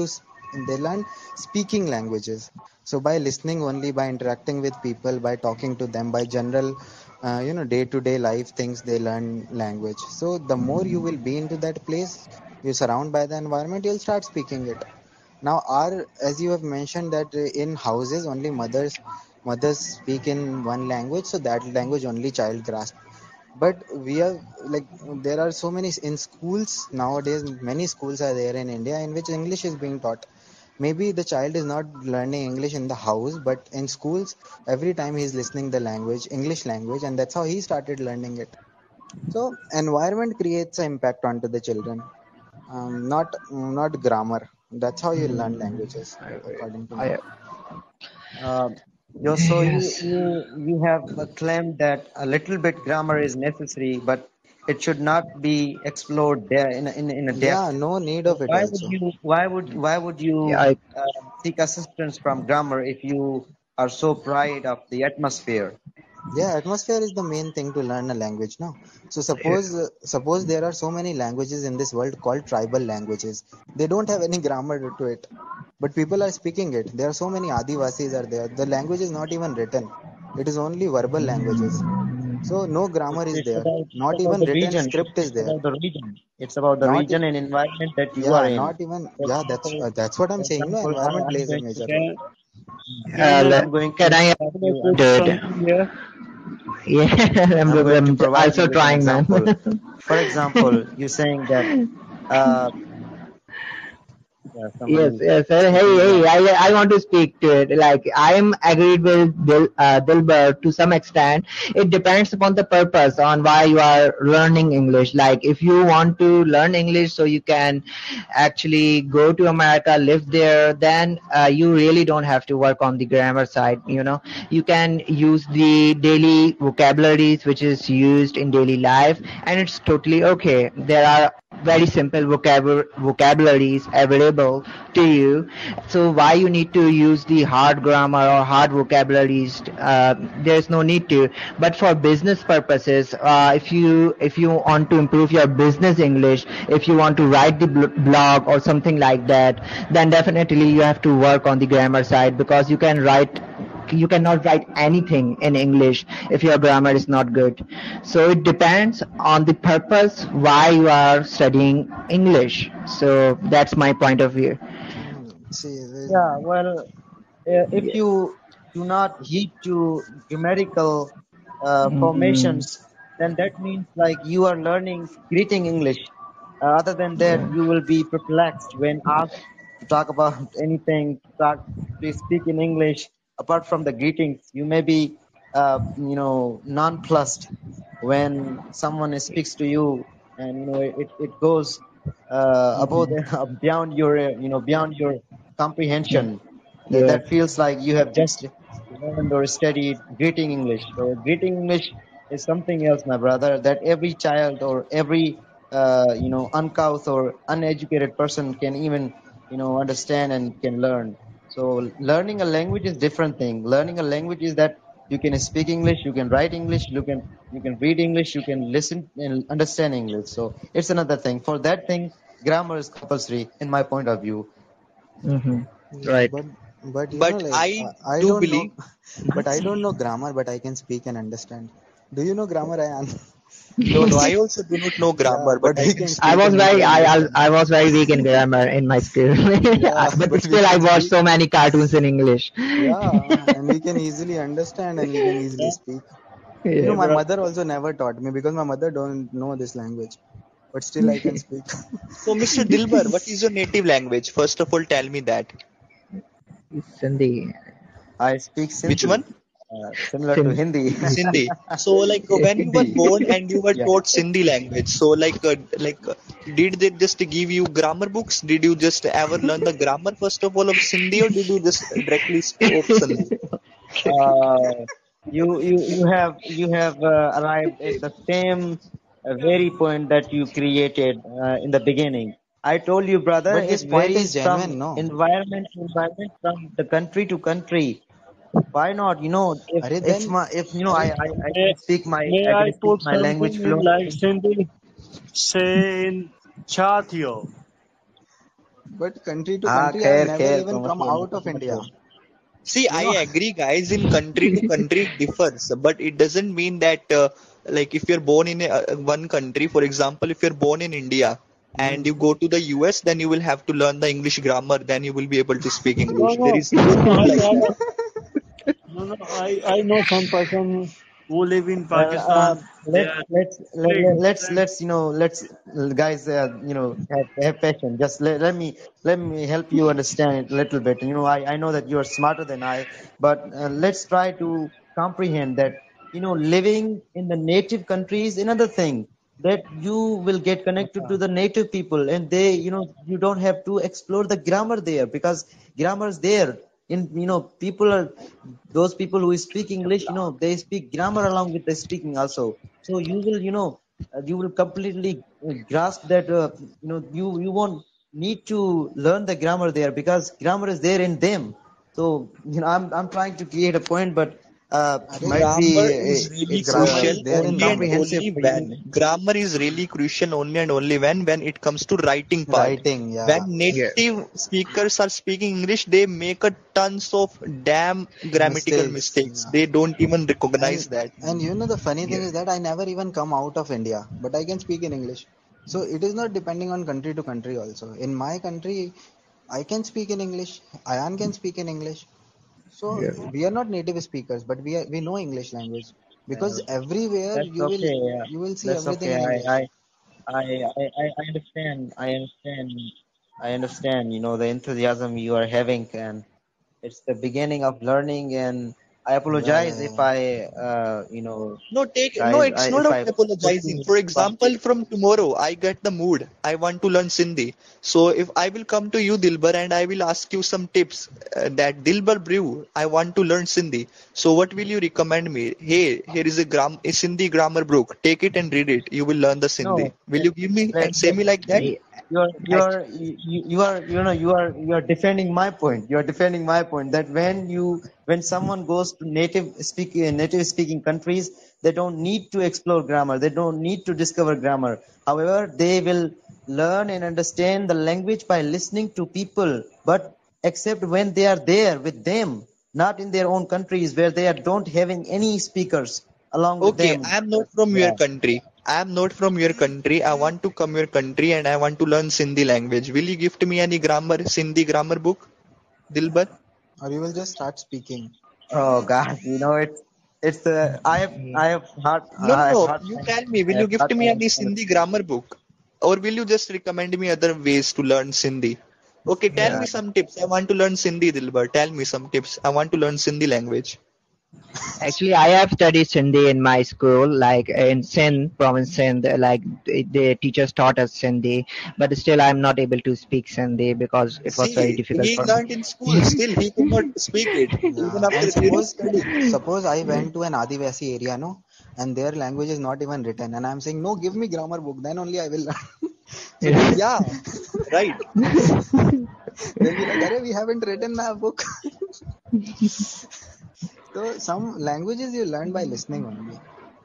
[SPEAKER 6] they learn speaking languages. So by listening only, by interacting with people, by talking to them, by general day-to-day life things, they learn language. So the more you will be into that place, you surround by the environment, you'll start speaking it. Now, as you have mentioned that in houses only mothers speak in one language, so that language only child grasp. But we have, like, there are so many in schools nowadays. Many schools are there in India in which English is being taught. Maybe the child is not learning English in the house, but in schools, every time he's listening the language, English language, and that's how he started learning it. So environment creates an impact onto the children, not grammar. That's how you learn languages, according to me.
[SPEAKER 5] I,
[SPEAKER 4] Uh, so
[SPEAKER 5] yes.
[SPEAKER 4] you have claimed that a little bit grammar is necessary, but it should not be explored there in a
[SPEAKER 6] Yeah,
[SPEAKER 4] depth.
[SPEAKER 6] no need
[SPEAKER 4] So
[SPEAKER 6] of it also.
[SPEAKER 4] why would
[SPEAKER 5] Yeah,
[SPEAKER 4] you seek assistance from grammar if you are so proud of the atmosphere?
[SPEAKER 6] Yeah, atmosphere is the main thing to learn a language now. So suppose there are so many languages in this world called tribal languages. They don't have any grammar to it, but people are speaking it. There are so many Adivasis are there. The language is not even written. It is only verbal languages. So no grammar is there.
[SPEAKER 4] It's
[SPEAKER 6] Not
[SPEAKER 4] about
[SPEAKER 6] even
[SPEAKER 4] the
[SPEAKER 6] written
[SPEAKER 4] region.
[SPEAKER 6] script is
[SPEAKER 4] It's
[SPEAKER 6] there.
[SPEAKER 4] about the region. It's about the
[SPEAKER 6] Not
[SPEAKER 4] region and environment that you are
[SPEAKER 6] Yeah,
[SPEAKER 4] in.
[SPEAKER 6] not even
[SPEAKER 4] For
[SPEAKER 6] yeah.
[SPEAKER 4] example,
[SPEAKER 6] That's what I'm
[SPEAKER 4] for
[SPEAKER 6] saying. No,
[SPEAKER 4] example,
[SPEAKER 6] environment
[SPEAKER 4] I'm
[SPEAKER 6] plays a
[SPEAKER 4] going to
[SPEAKER 6] major role.
[SPEAKER 4] tell.
[SPEAKER 5] le-
[SPEAKER 4] I'm going
[SPEAKER 5] can
[SPEAKER 4] to
[SPEAKER 5] I
[SPEAKER 4] stop
[SPEAKER 5] add
[SPEAKER 4] you.
[SPEAKER 5] to it?
[SPEAKER 4] Something here.
[SPEAKER 5] Yeah,
[SPEAKER 4] I'm going to
[SPEAKER 5] I'm
[SPEAKER 4] provide you
[SPEAKER 5] also
[SPEAKER 4] with an
[SPEAKER 5] trying, man.
[SPEAKER 4] example. For example, you're saying that uh, yeah,
[SPEAKER 5] Yes,
[SPEAKER 4] somebody
[SPEAKER 5] yes, sir. Hey,
[SPEAKER 4] speaking. Yeah.
[SPEAKER 5] hey, I want to speak to it. Like, I am agreed with Dilbar to some extent. It depends upon the purpose on why you are learning English. Like, if you want to learn English so you can actually go to America, live there, then you really don't have to work on the grammar side. You can use the daily vocabularies which is used in daily life, and it's totally okay. There are very simple vocabularies available to you, so why you need to use the hard grammar or hard vocabularies? There's no need to. But for business purposes, if you want to improve your business English, if you want to write the blog or something like that, then definitely you have to work on the grammar side, because you cannot write anything in English if your grammar is not good. So it depends on the purpose why you are studying English. So that's my point of view.
[SPEAKER 6] See,
[SPEAKER 4] Yeah. Well, if you do not heed to grammatical
[SPEAKER 5] Mm,
[SPEAKER 4] formations, then that means like you are learning greeting English. Other than that, you will be perplexed when asked to talk about anything, to speak in English. Apart from the greetings, you may be, nonplussed when someone speaks to you, and it goes above beyond your, beyond your
[SPEAKER 5] yeah,
[SPEAKER 4] comprehension. That,
[SPEAKER 5] yeah,
[SPEAKER 4] that feels like you have just learned or studied greeting English. So greeting English is something else, my brother, that every child or every uncouth or uneducated person can even understand and can learn. So learning a language is different thing. Learning a language is that you can speak English, you can write English, you can read English, you can listen and understand English. So it's another thing. For that thing, grammar is compulsory in my point of view.
[SPEAKER 5] hmm,
[SPEAKER 6] yeah,
[SPEAKER 5] right.
[SPEAKER 6] but
[SPEAKER 1] But
[SPEAKER 6] like
[SPEAKER 1] I
[SPEAKER 6] I
[SPEAKER 1] do
[SPEAKER 6] don't know,
[SPEAKER 1] believe.
[SPEAKER 6] but I don't know grammar, but I can speak and understand. Do you know grammar? I am.
[SPEAKER 1] No, no, I also do not know
[SPEAKER 6] Yeah,
[SPEAKER 1] grammar, but
[SPEAKER 6] but
[SPEAKER 1] I
[SPEAKER 6] I
[SPEAKER 1] can
[SPEAKER 6] can
[SPEAKER 5] I
[SPEAKER 1] speak
[SPEAKER 6] speak
[SPEAKER 5] was
[SPEAKER 6] and
[SPEAKER 1] and
[SPEAKER 6] I
[SPEAKER 5] very
[SPEAKER 6] can
[SPEAKER 1] understand.
[SPEAKER 5] I
[SPEAKER 6] understand.
[SPEAKER 5] was very weak in grammar in my school.
[SPEAKER 6] Yeah,
[SPEAKER 5] But
[SPEAKER 6] but we
[SPEAKER 5] still I
[SPEAKER 6] can
[SPEAKER 5] watched
[SPEAKER 6] speak.
[SPEAKER 5] so many cartoons in English.
[SPEAKER 6] Yeah, and we can easily understand and we can easily speak.
[SPEAKER 5] Yeah.
[SPEAKER 6] My mother also never taught me because my mother don't know this language, but still I can speak.
[SPEAKER 1] So, Mr. Dilbar, what is your native language? First of all, tell me that.
[SPEAKER 5] Sindhi.
[SPEAKER 4] I speak
[SPEAKER 1] Which
[SPEAKER 4] Sindhi,
[SPEAKER 1] one?
[SPEAKER 4] similar to
[SPEAKER 5] Sindhi.
[SPEAKER 4] Hindi.
[SPEAKER 1] Sindhi. So, like, when you were
[SPEAKER 5] Hindi.
[SPEAKER 1] born and you were
[SPEAKER 4] Yeah.
[SPEAKER 1] taught Sindhi language, so did they just give you grammar books? Did you just ever learn the grammar first of all of Sindhi, or did you just directly spoke Sindhi?
[SPEAKER 4] Uh, you have arrived at the same very point that you created in the beginning. I told you, brother,
[SPEAKER 6] But this
[SPEAKER 4] it
[SPEAKER 6] point is
[SPEAKER 4] varies from
[SPEAKER 6] genuine, no?
[SPEAKER 4] environment to environment, from the country to country. Why not?
[SPEAKER 6] अरे
[SPEAKER 4] If
[SPEAKER 6] then,
[SPEAKER 4] my if
[SPEAKER 6] अरे
[SPEAKER 4] I
[SPEAKER 7] May,
[SPEAKER 4] can speak my
[SPEAKER 7] may
[SPEAKER 4] I
[SPEAKER 7] I
[SPEAKER 4] can speak
[SPEAKER 7] put
[SPEAKER 4] my
[SPEAKER 7] something
[SPEAKER 4] language
[SPEAKER 7] in like
[SPEAKER 4] fluently.
[SPEAKER 7] Sindhi? Say in Chatio.
[SPEAKER 6] but country to
[SPEAKER 4] हाँ
[SPEAKER 6] country, I've
[SPEAKER 4] खैर
[SPEAKER 6] never
[SPEAKER 4] खैर
[SPEAKER 6] even
[SPEAKER 4] को
[SPEAKER 6] come
[SPEAKER 4] मशहूर
[SPEAKER 6] out of
[SPEAKER 4] मशहूर
[SPEAKER 6] India.
[SPEAKER 4] मशहूर
[SPEAKER 1] See,
[SPEAKER 6] You
[SPEAKER 1] I
[SPEAKER 6] know,
[SPEAKER 1] agree, guys. In country to country it differs, but it doesn't mean that, like, if you're born in one country, for example, if you're born in India and
[SPEAKER 6] hmm.
[SPEAKER 1] you go to the US, then you will have to learn the English grammar, then you will be able to speak
[SPEAKER 7] No,
[SPEAKER 1] English. There
[SPEAKER 7] no.
[SPEAKER 1] is no rule like
[SPEAKER 7] I
[SPEAKER 1] that.
[SPEAKER 7] no, no. I know some person who live in
[SPEAKER 4] Uh,
[SPEAKER 7] Pakistan.
[SPEAKER 4] uh,
[SPEAKER 7] They
[SPEAKER 4] let's
[SPEAKER 7] are
[SPEAKER 4] let's let,
[SPEAKER 7] fluent.
[SPEAKER 4] let- let's let's guys have patience. Just let me help you understand it a little bit. I know that you are smarter than I, but let's try to comprehend that living in the native country is another thing, that you will get connected to the native people, and they you don't have to explore the grammar there, because grammar is there. People are those people who speak English, they speak grammar along with the speaking also. So you will completely grasp that. You won't need to learn the grammar there, because grammar is there in them. So I'm trying to create a point, but
[SPEAKER 6] अरे
[SPEAKER 4] might be
[SPEAKER 1] Grammar is really
[SPEAKER 4] it's
[SPEAKER 6] grammar is
[SPEAKER 1] crucial
[SPEAKER 6] there in
[SPEAKER 1] only and
[SPEAKER 6] them.
[SPEAKER 4] incomprehensive
[SPEAKER 1] only
[SPEAKER 4] for you.
[SPEAKER 1] when. Grammar is really crucial only and only when it comes to writing part.
[SPEAKER 6] Writing,
[SPEAKER 1] When
[SPEAKER 6] yeah.
[SPEAKER 5] Yeah.
[SPEAKER 1] native speakers are speaking English, they make a tons of damn grammatical
[SPEAKER 6] Mistakes,
[SPEAKER 1] mistakes.
[SPEAKER 6] yeah.
[SPEAKER 1] They don't even
[SPEAKER 6] And
[SPEAKER 1] recognize that.
[SPEAKER 6] and you know the funny thing
[SPEAKER 5] Yeah.
[SPEAKER 6] is that I never even come out of India, but I can speak in English. So it is not depending on country to country also. In my country, I can speak in English. Ayan can speak in English. So
[SPEAKER 5] Yeah.
[SPEAKER 6] we are not native speakers, but we know English language because everywhere
[SPEAKER 4] That's okay. Yeah.
[SPEAKER 6] you will see
[SPEAKER 4] That's
[SPEAKER 6] everything
[SPEAKER 4] okay.
[SPEAKER 6] in English.
[SPEAKER 4] I understand. I understand. The enthusiasm you are having, and it's the beginning of learning. And I
[SPEAKER 6] Yeah, yeah,
[SPEAKER 4] apologize
[SPEAKER 6] yeah,
[SPEAKER 4] if
[SPEAKER 6] yeah.
[SPEAKER 1] No,
[SPEAKER 4] guys,
[SPEAKER 1] it's not
[SPEAKER 4] if
[SPEAKER 1] of
[SPEAKER 4] I put
[SPEAKER 1] apologizing.
[SPEAKER 4] you.
[SPEAKER 1] For example, from tomorrow, I get the mood. I want to learn Sindhi. So if I will come to you, Dilbar, and I will ask you some tips, that Dilbar brew, I want to learn Sindhi. So what will you recommend me? Hey, here is a Sindhi grammar book. Take it and read it. You will learn the Sindhi.
[SPEAKER 4] No,
[SPEAKER 1] Will you give me
[SPEAKER 4] let,
[SPEAKER 1] and say
[SPEAKER 4] let,
[SPEAKER 1] me like that?
[SPEAKER 5] Yeah.
[SPEAKER 4] you are defending my point. You are defending my point that when someone goes to native speaking countries, they don't need to explore grammar. They don't need to discover grammar. However, they will learn and understand the language by listening to people, but except when they are there with them, not in their own countries where they don't having any speakers along with
[SPEAKER 1] Okay,
[SPEAKER 4] them.
[SPEAKER 1] I am not from your
[SPEAKER 4] Yeah.
[SPEAKER 1] country. I am not from your country. I want to come your country and I want to learn Sindhi language. Will you gift me any Sindhi grammar book, Dilbar?
[SPEAKER 6] Or you will just start speaking.
[SPEAKER 4] Oh God, it's
[SPEAKER 1] No, no, no.
[SPEAKER 4] hard
[SPEAKER 1] You
[SPEAKER 4] time.
[SPEAKER 1] tell me, will
[SPEAKER 4] I
[SPEAKER 1] you
[SPEAKER 4] have
[SPEAKER 1] gift
[SPEAKER 4] hard
[SPEAKER 1] me
[SPEAKER 4] time
[SPEAKER 1] any
[SPEAKER 4] to
[SPEAKER 1] Sindhi grammar book? Or will you just recommend me other ways to learn Sindhi? Okay, tell
[SPEAKER 5] Yeah.
[SPEAKER 1] me some tips. I want to learn Sindhi, Dilbar. Tell me some tips. I want to learn Sindhi language.
[SPEAKER 5] Actually, I have studied Sindhi in my school, like in Sindh, province Sindh. Like the teachers taught us Sindhi, but still, I'm not able to speak Sindhi because it was very
[SPEAKER 1] See,
[SPEAKER 5] difficult
[SPEAKER 1] he
[SPEAKER 5] for me.
[SPEAKER 1] learned in school. Still, he could not speak it, even
[SPEAKER 6] Yeah.
[SPEAKER 1] after
[SPEAKER 6] And
[SPEAKER 1] years of
[SPEAKER 6] suppose
[SPEAKER 1] studying.
[SPEAKER 6] suppose I went to an Adivasi area, no, and their language is not even written, and I'm saying, no, give me grammar book, then only I will learn. So
[SPEAKER 5] Yeah.
[SPEAKER 6] then
[SPEAKER 1] Yeah, right.
[SPEAKER 6] they'll be like, Arey, we haven't written a book. So some languages you learn by listening only.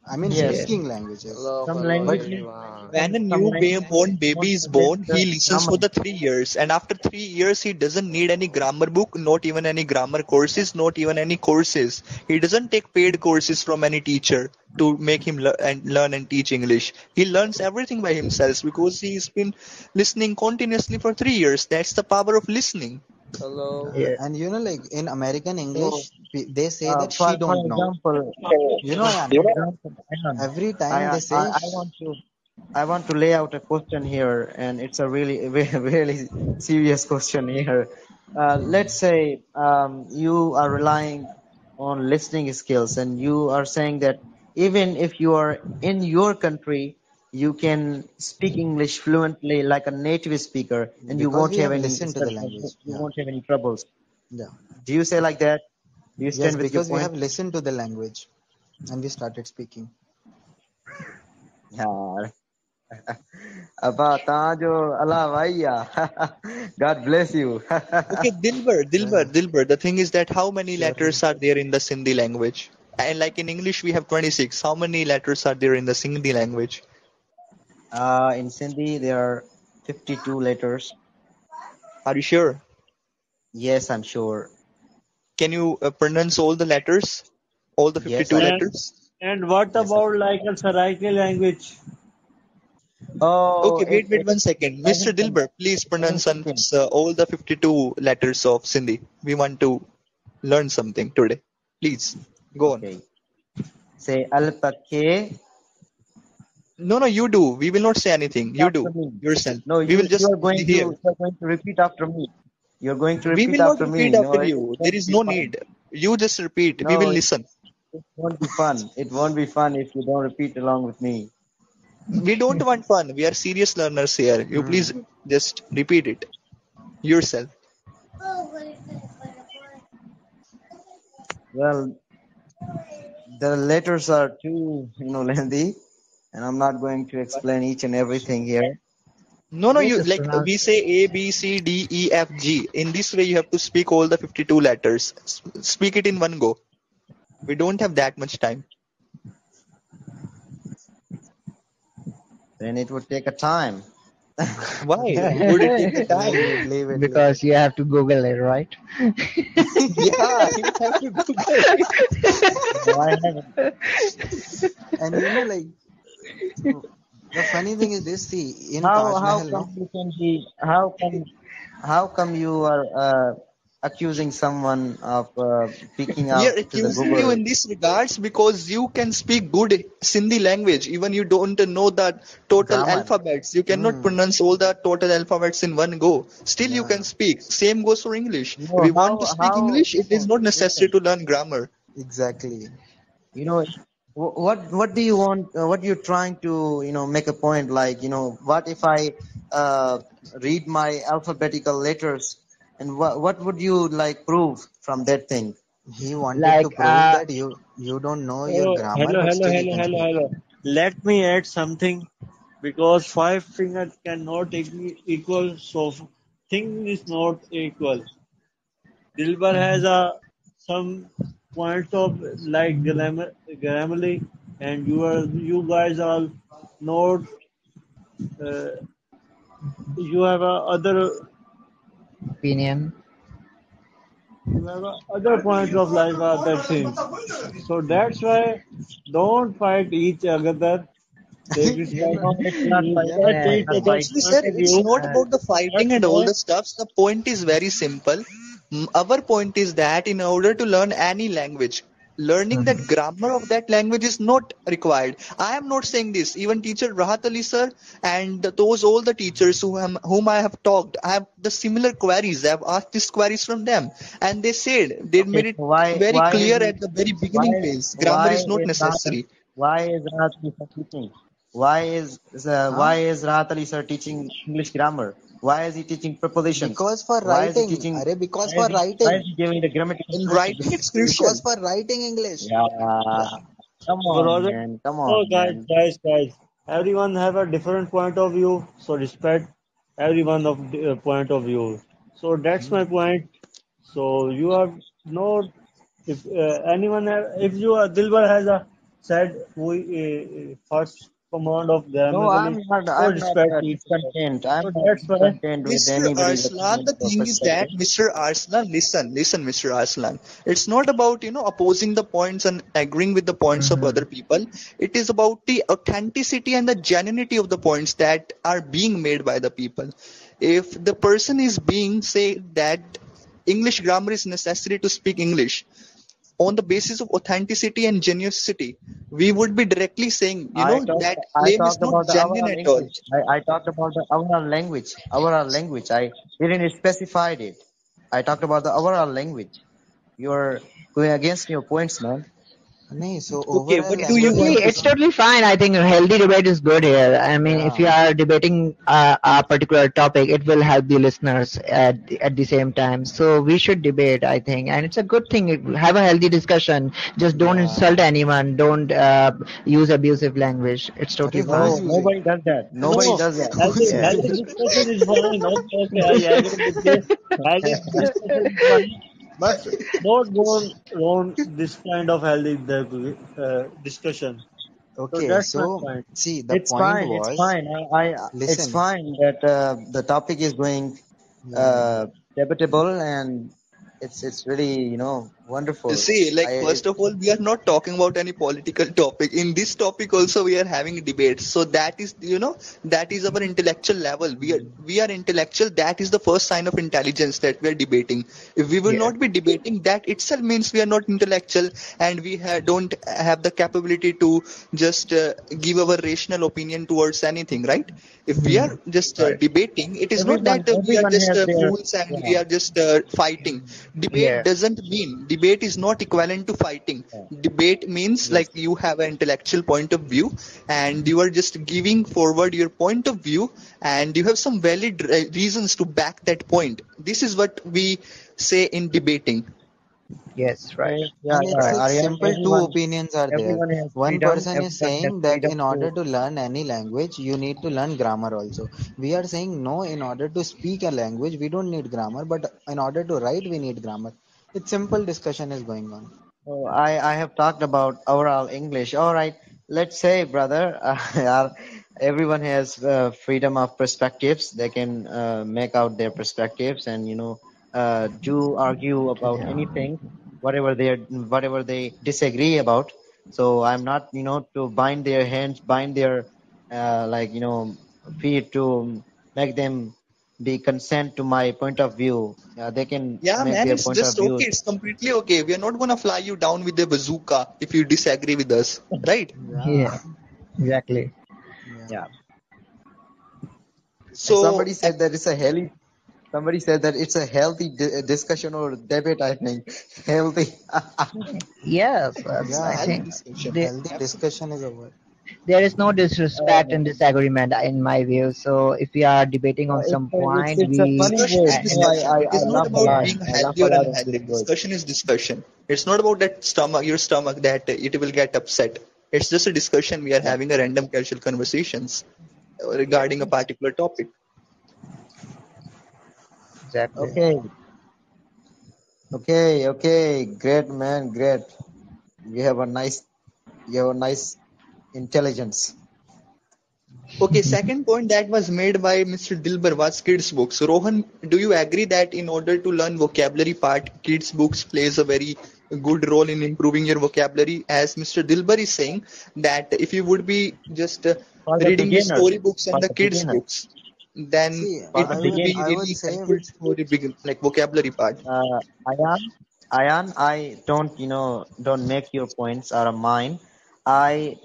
[SPEAKER 6] I mean
[SPEAKER 4] Yes,
[SPEAKER 5] Yeah.
[SPEAKER 6] speaking languages.
[SPEAKER 4] some
[SPEAKER 6] But
[SPEAKER 4] languages,
[SPEAKER 1] When a
[SPEAKER 4] some
[SPEAKER 1] new
[SPEAKER 4] languages
[SPEAKER 1] born
[SPEAKER 4] don't
[SPEAKER 1] baby is
[SPEAKER 4] possess
[SPEAKER 1] born,
[SPEAKER 4] the
[SPEAKER 1] he listens
[SPEAKER 4] grammar.
[SPEAKER 1] for the 3 years, and after 3 years, he doesn't need any grammar book, not even any grammar courses, not even any courses. He doesn't take paid courses from any teacher to make him learn and teach English. He learns everything by himself because he's been listening continuously for 3 years. That's the power of listening.
[SPEAKER 6] yeah.
[SPEAKER 5] Yeah.
[SPEAKER 6] And you know, like in American
[SPEAKER 4] So,
[SPEAKER 6] English, they say that
[SPEAKER 4] for
[SPEAKER 6] she don't know.
[SPEAKER 4] example,
[SPEAKER 6] You know, Ayan,
[SPEAKER 4] for example, hang on.
[SPEAKER 6] every time they say,
[SPEAKER 4] I want to lay out a question here, and it's a really, really serious question here. Let's say you are relying on listening skills, and you are saying that even if you are in your country, you can speak English fluently like a native speaker, and you
[SPEAKER 6] because
[SPEAKER 4] won't
[SPEAKER 6] we
[SPEAKER 4] have
[SPEAKER 6] have
[SPEAKER 4] any
[SPEAKER 6] listened to the language.
[SPEAKER 4] you
[SPEAKER 6] Yeah.
[SPEAKER 4] won't have any troubles.
[SPEAKER 6] Yeah.
[SPEAKER 4] Do you say like that? Do you
[SPEAKER 6] Yes,
[SPEAKER 4] stand with your
[SPEAKER 6] because we
[SPEAKER 4] point?
[SPEAKER 6] have listened to the language and we started speaking.
[SPEAKER 4] Yeah. Abba Tajo Allah Vaya. God bless you.
[SPEAKER 1] Okay,
[SPEAKER 6] Yeah,
[SPEAKER 1] Dilbar. The thing is that how many
[SPEAKER 6] surely.
[SPEAKER 1] letters are there in the Sindhi language? And like in English, we have 26. How many letters are there in the Sindhi language?
[SPEAKER 4] In Sindhi, there are 52 letters.
[SPEAKER 1] Are you sure?
[SPEAKER 4] Yes, I'm sure.
[SPEAKER 1] Can you pronounce all the letters? All the
[SPEAKER 4] Yes,
[SPEAKER 1] 52
[SPEAKER 4] I
[SPEAKER 7] And
[SPEAKER 1] letters?
[SPEAKER 7] and what
[SPEAKER 4] yes. I,
[SPEAKER 7] about like a Saraiki language?
[SPEAKER 4] oh,
[SPEAKER 1] Okay, wait 1 second.
[SPEAKER 4] it
[SPEAKER 1] Mr.
[SPEAKER 4] doesn't
[SPEAKER 1] Dilbar, please pronounce
[SPEAKER 4] contain.
[SPEAKER 1] all the 52 letters of Sindhi. We want to learn something today. Please, go on.
[SPEAKER 4] Okay. Say alpake.
[SPEAKER 1] No, you do. We will not say anything. You
[SPEAKER 4] After
[SPEAKER 1] do
[SPEAKER 4] me.
[SPEAKER 1] yourself.
[SPEAKER 4] No,
[SPEAKER 1] We will
[SPEAKER 4] you
[SPEAKER 1] just
[SPEAKER 4] are going to
[SPEAKER 1] hear.
[SPEAKER 4] repeat after me. You're going to
[SPEAKER 1] We
[SPEAKER 4] repeat
[SPEAKER 1] will not
[SPEAKER 4] after
[SPEAKER 1] repeat
[SPEAKER 4] me. No,
[SPEAKER 1] after
[SPEAKER 4] it
[SPEAKER 1] you. There
[SPEAKER 4] won't
[SPEAKER 1] is
[SPEAKER 4] be
[SPEAKER 1] no
[SPEAKER 4] fun.
[SPEAKER 1] need. You just repeat. We will
[SPEAKER 4] No,
[SPEAKER 1] listen.
[SPEAKER 4] it won't be fun. It won't be fun if you don't repeat along with me.
[SPEAKER 1] We don't want fun. We are serious learners here. You please
[SPEAKER 6] Hmm.
[SPEAKER 1] just repeat it yourself.
[SPEAKER 4] Well, the letters are too, lengthy, and I'm not going to explain each and everything here.
[SPEAKER 1] No,
[SPEAKER 5] You
[SPEAKER 1] you
[SPEAKER 5] just
[SPEAKER 1] like
[SPEAKER 5] pronounce.
[SPEAKER 1] we say A, B, C, D, E, F, G. In this way, you have to speak all the 52 letters. Speak it in one go. We don't have that much time.
[SPEAKER 4] Then it would take a time.
[SPEAKER 1] Why would it take a time?
[SPEAKER 6] Leave it, leave it.
[SPEAKER 5] Because you have to Google it, right?
[SPEAKER 1] Yeah, you have to Google it.
[SPEAKER 4] No, I haven't.
[SPEAKER 6] And like, the funny thing is this, see, in
[SPEAKER 4] How
[SPEAKER 6] Taj
[SPEAKER 4] how
[SPEAKER 6] Mahal,
[SPEAKER 4] come
[SPEAKER 6] no?
[SPEAKER 4] you can be how come you are accusing someone of speaking
[SPEAKER 1] We are
[SPEAKER 4] out to the
[SPEAKER 1] accusing you
[SPEAKER 4] Google
[SPEAKER 1] in this regards because you can speak good Sindhi language. Even you don't know the total
[SPEAKER 4] grammar?
[SPEAKER 1] alphabets. You cannot
[SPEAKER 6] Hmm.
[SPEAKER 1] pronounce all the total alphabets in one go. Still, you can
[SPEAKER 6] Yeah,
[SPEAKER 1] speak. Same goes for English. If
[SPEAKER 4] No,
[SPEAKER 1] we want to speak English, it is
[SPEAKER 4] no,
[SPEAKER 1] not necessary
[SPEAKER 4] listen.
[SPEAKER 1] to learn grammar.
[SPEAKER 6] exactly.
[SPEAKER 4] You know, what do you want? What you're trying to make a point like what if I uh, read my alphabetical letters, and what would you like prove from that thing?
[SPEAKER 6] He wanted to
[SPEAKER 5] Like,
[SPEAKER 6] prove that you don't know your
[SPEAKER 7] Oh,
[SPEAKER 6] grammar, but still you can speak.
[SPEAKER 7] hello. Let me add something because five fingers cannot equal, so thing is not equal. Dilbar has a some points of like grammarly, and you guys are not. Uh, you have a other
[SPEAKER 5] opinion.
[SPEAKER 7] you have a other points of life other things. So that's why don't fight each other. Take respect.
[SPEAKER 4] No, it's not
[SPEAKER 6] We are
[SPEAKER 4] fighting.
[SPEAKER 6] not
[SPEAKER 7] Respect
[SPEAKER 4] It's
[SPEAKER 7] each
[SPEAKER 4] not
[SPEAKER 6] fighting.
[SPEAKER 7] other's
[SPEAKER 1] Actually,
[SPEAKER 4] fighting.
[SPEAKER 1] sir,
[SPEAKER 7] point of
[SPEAKER 1] it's
[SPEAKER 7] view.
[SPEAKER 1] not
[SPEAKER 5] Uh,
[SPEAKER 1] about the fighting
[SPEAKER 7] That's
[SPEAKER 1] and all
[SPEAKER 7] why.
[SPEAKER 1] the stuffs. The point is very simple. Our point is that in order to learn any language, learning that
[SPEAKER 5] mhm.
[SPEAKER 1] grammar of that language is not required. I am not saying this. Even teacher Rahat Ali sir and those all the teachers whom I have talked, I have the similar queries. I have asked these queries from them, and they said they
[SPEAKER 4] Okay,
[SPEAKER 1] made it
[SPEAKER 4] so
[SPEAKER 1] very clear at the very beginning phase. Grammar
[SPEAKER 4] why
[SPEAKER 1] is not
[SPEAKER 4] is
[SPEAKER 1] necessary.
[SPEAKER 4] Rahat Ali sir teaching?
[SPEAKER 6] Huh?
[SPEAKER 4] Why is Rahat Ali sir teaching English grammar? Why is he teaching prepositions?
[SPEAKER 6] Because for
[SPEAKER 4] Why is he
[SPEAKER 6] writing.
[SPEAKER 4] teaching?
[SPEAKER 6] Arey, because for
[SPEAKER 4] Why is
[SPEAKER 6] writing.
[SPEAKER 4] he giving the grammatical
[SPEAKER 1] In writing,
[SPEAKER 4] principles?
[SPEAKER 1] it's
[SPEAKER 6] Because
[SPEAKER 1] crucial.
[SPEAKER 6] for writing English.
[SPEAKER 4] Yeah, come on,
[SPEAKER 7] Brother,
[SPEAKER 4] man. Come
[SPEAKER 7] oh
[SPEAKER 4] on, man.
[SPEAKER 7] guys, everyone have a different point of view, so respect everyone of the, point of view. So that's my
[SPEAKER 6] Hmm.
[SPEAKER 7] point. So you are not if anyone have, if you are Dilbar has a said who first command of
[SPEAKER 4] No,
[SPEAKER 7] grammatically, so
[SPEAKER 4] I'm not
[SPEAKER 7] respect each other.
[SPEAKER 4] discontent. I'm
[SPEAKER 7] So
[SPEAKER 4] not
[SPEAKER 7] that's why.
[SPEAKER 4] discontent with
[SPEAKER 1] Mr.
[SPEAKER 4] anybody's
[SPEAKER 1] Arslan,
[SPEAKER 4] opinion
[SPEAKER 1] the
[SPEAKER 4] or
[SPEAKER 1] thing is
[SPEAKER 4] perspective.
[SPEAKER 1] that Mr. Arslan, listen, Mr. Arslan. It's not about, opposing the points and agreeing with the points of other
[SPEAKER 5] Mhm.
[SPEAKER 1] people. It is about the authenticity and the genuinity of the points that are being made by the people. If the person is being say that English grammar is necessary to speak English, on the basis of authenticity and genuinity, we would be directly saying, that
[SPEAKER 4] I
[SPEAKER 1] claim is
[SPEAKER 4] talked
[SPEAKER 1] not
[SPEAKER 4] about the
[SPEAKER 1] genuine
[SPEAKER 4] overall
[SPEAKER 1] at all.
[SPEAKER 4] English. I talked about the overall language. Overall language. I didn't specify it. I talked about the overall language. You're going against your points, man.
[SPEAKER 6] नहीं, so
[SPEAKER 1] Okay,
[SPEAKER 6] overall
[SPEAKER 1] what
[SPEAKER 5] It's
[SPEAKER 1] do you
[SPEAKER 6] language
[SPEAKER 5] totally,
[SPEAKER 1] want to
[SPEAKER 5] it's
[SPEAKER 6] education.
[SPEAKER 5] totally fine. I think a healthy debate is good here. I mean, if you
[SPEAKER 2] Yeah.
[SPEAKER 5] are debating a particular topic, it will help the listeners at the same time. So we should debate, I think, and it's a good thing. Have a healthy discussion. Just don't insult
[SPEAKER 6] Yeah.
[SPEAKER 5] anyone. Don't use abusive language. It's
[SPEAKER 6] Arey,
[SPEAKER 5] totally
[SPEAKER 6] who's
[SPEAKER 5] fine.
[SPEAKER 2] No,
[SPEAKER 6] using?
[SPEAKER 2] nobody does that. Nobody
[SPEAKER 7] No,
[SPEAKER 2] does that.
[SPEAKER 7] healthy,
[SPEAKER 6] Who's
[SPEAKER 5] Yeah.
[SPEAKER 7] healthy
[SPEAKER 6] using?
[SPEAKER 7] discussion is fine. Okay, okay, I agree with this. Healthy discussion is fine, but don't go on this kind of healthy discussion. So
[SPEAKER 6] Okay,
[SPEAKER 7] that's my
[SPEAKER 6] so
[SPEAKER 7] point.
[SPEAKER 6] see, the
[SPEAKER 2] It's
[SPEAKER 6] point
[SPEAKER 2] fine. It's
[SPEAKER 6] was,
[SPEAKER 2] fine. It's
[SPEAKER 6] listen.
[SPEAKER 2] fine that the topic is going
[SPEAKER 6] Yeah, yeah.
[SPEAKER 2] debatable, and it's really wonderful.
[SPEAKER 1] see?
[SPEAKER 2] I
[SPEAKER 1] Like,
[SPEAKER 2] it,
[SPEAKER 1] first of all, we are not talking about any political topic. In this topic, also, we are having debates. So that is, that is our intellectual level. We are intellectual. That is the first sign of intelligence that we are debating. If we will
[SPEAKER 5] Yeah.
[SPEAKER 1] not be debating, that itself means we are not intellectual, and we don't have the capability to just give our rational opinion towards anything, right? If we are
[SPEAKER 5] Hmm.
[SPEAKER 1] just
[SPEAKER 5] Right.
[SPEAKER 1] debating, it is not that we are
[SPEAKER 2] everyone
[SPEAKER 1] just
[SPEAKER 2] has their
[SPEAKER 1] fools and we
[SPEAKER 2] yeah,
[SPEAKER 1] are just fighting. Debate
[SPEAKER 5] Yeah.
[SPEAKER 1] doesn't mean, debate is not equivalent to fighting.
[SPEAKER 2] yeah.
[SPEAKER 1] Debate means
[SPEAKER 2] Yes.
[SPEAKER 1] like you have an intellectual point of view and you are just giving forward your point of view and you have some valid reasons to back that point. This is what we say in debating.
[SPEAKER 5] Yes. Right.
[SPEAKER 2] Yeah,
[SPEAKER 6] And it's
[SPEAKER 2] yeah.
[SPEAKER 5] Right.
[SPEAKER 6] like
[SPEAKER 2] Aryan,
[SPEAKER 6] simple, two opinions are there.
[SPEAKER 2] everyone has
[SPEAKER 6] One
[SPEAKER 2] freedom.
[SPEAKER 6] person is
[SPEAKER 2] Everyone has
[SPEAKER 6] saying that
[SPEAKER 2] freedom
[SPEAKER 6] in order
[SPEAKER 2] to.
[SPEAKER 6] to learn any language, you need to learn grammar also. We are saying no, in order to speak a language, we don't need grammar, but in order to write, we need grammar. It's simple discussion is going on.
[SPEAKER 2] Oh, I have talked about overall English. All right, let's say, brother, everyone has freedom of perspectives. They can make out their perspectives and do argue about
[SPEAKER 5] Yeah.
[SPEAKER 2] anything, whatever they disagree about. So I'm not to bind their hands, bind their feet to make them be consent to my point of view. They can
[SPEAKER 1] Yeah,
[SPEAKER 2] make
[SPEAKER 1] man,
[SPEAKER 2] their
[SPEAKER 1] it's
[SPEAKER 2] point of
[SPEAKER 1] just
[SPEAKER 2] view.
[SPEAKER 1] okay. It's completely okay. We are not gonna fly you down with a bazooka if you disagree with us, right?
[SPEAKER 6] Yeah,
[SPEAKER 5] Yeah. Exactly.
[SPEAKER 6] yeah.
[SPEAKER 2] Yeah.
[SPEAKER 1] So,
[SPEAKER 2] Somebody said that it's a healthy discussion or debate. I think healthy.
[SPEAKER 5] Yes.
[SPEAKER 1] it's a
[SPEAKER 5] I
[SPEAKER 6] Yeah,
[SPEAKER 1] healthy
[SPEAKER 5] think
[SPEAKER 1] discussion.
[SPEAKER 6] healthy
[SPEAKER 1] Absolutely.
[SPEAKER 6] discussion is over.
[SPEAKER 5] there is no disrespect and disagreement in my view. So if we are debating on some point,
[SPEAKER 2] It's a
[SPEAKER 5] we
[SPEAKER 2] funny
[SPEAKER 1] Discussion
[SPEAKER 2] word.
[SPEAKER 1] is discussion. It
[SPEAKER 2] I
[SPEAKER 1] is not
[SPEAKER 2] laugh a
[SPEAKER 1] about
[SPEAKER 2] lot.
[SPEAKER 5] yeah.
[SPEAKER 1] being
[SPEAKER 2] I laugh
[SPEAKER 1] healthy
[SPEAKER 2] a
[SPEAKER 1] or
[SPEAKER 2] lot at this
[SPEAKER 1] unhealthy.
[SPEAKER 2] word.
[SPEAKER 1] Discussion is discussion. It's not about that stomach, your stomach, that it will get upset. It's just a discussion. We are
[SPEAKER 2] Yeah.
[SPEAKER 1] having a random casual conversations
[SPEAKER 5] Yeah.
[SPEAKER 1] regarding a particular topic.
[SPEAKER 5] Exactly.
[SPEAKER 2] Okay. Okay. Okay. Great man. Great. You have a nice. You have a nice intelligence.
[SPEAKER 1] Okay, second point that was made by Mr. Dilbar was kids books. Rohan, do you agree that in order to learn vocabulary part, kids books plays a very good role in improving your vocabulary? As Mr. Dilbar is saying that if you would be just
[SPEAKER 2] For the
[SPEAKER 1] reading the
[SPEAKER 2] beginners.
[SPEAKER 1] story books
[SPEAKER 2] For
[SPEAKER 1] and the
[SPEAKER 2] the
[SPEAKER 1] kids
[SPEAKER 2] beginners.
[SPEAKER 1] books, then
[SPEAKER 6] See,
[SPEAKER 2] For
[SPEAKER 1] it
[SPEAKER 2] the
[SPEAKER 1] will be
[SPEAKER 2] beginners.
[SPEAKER 6] I would
[SPEAKER 1] really
[SPEAKER 6] say
[SPEAKER 1] helpful for the like vocabulary part.
[SPEAKER 2] Ayan, I don't make your points out of mine. I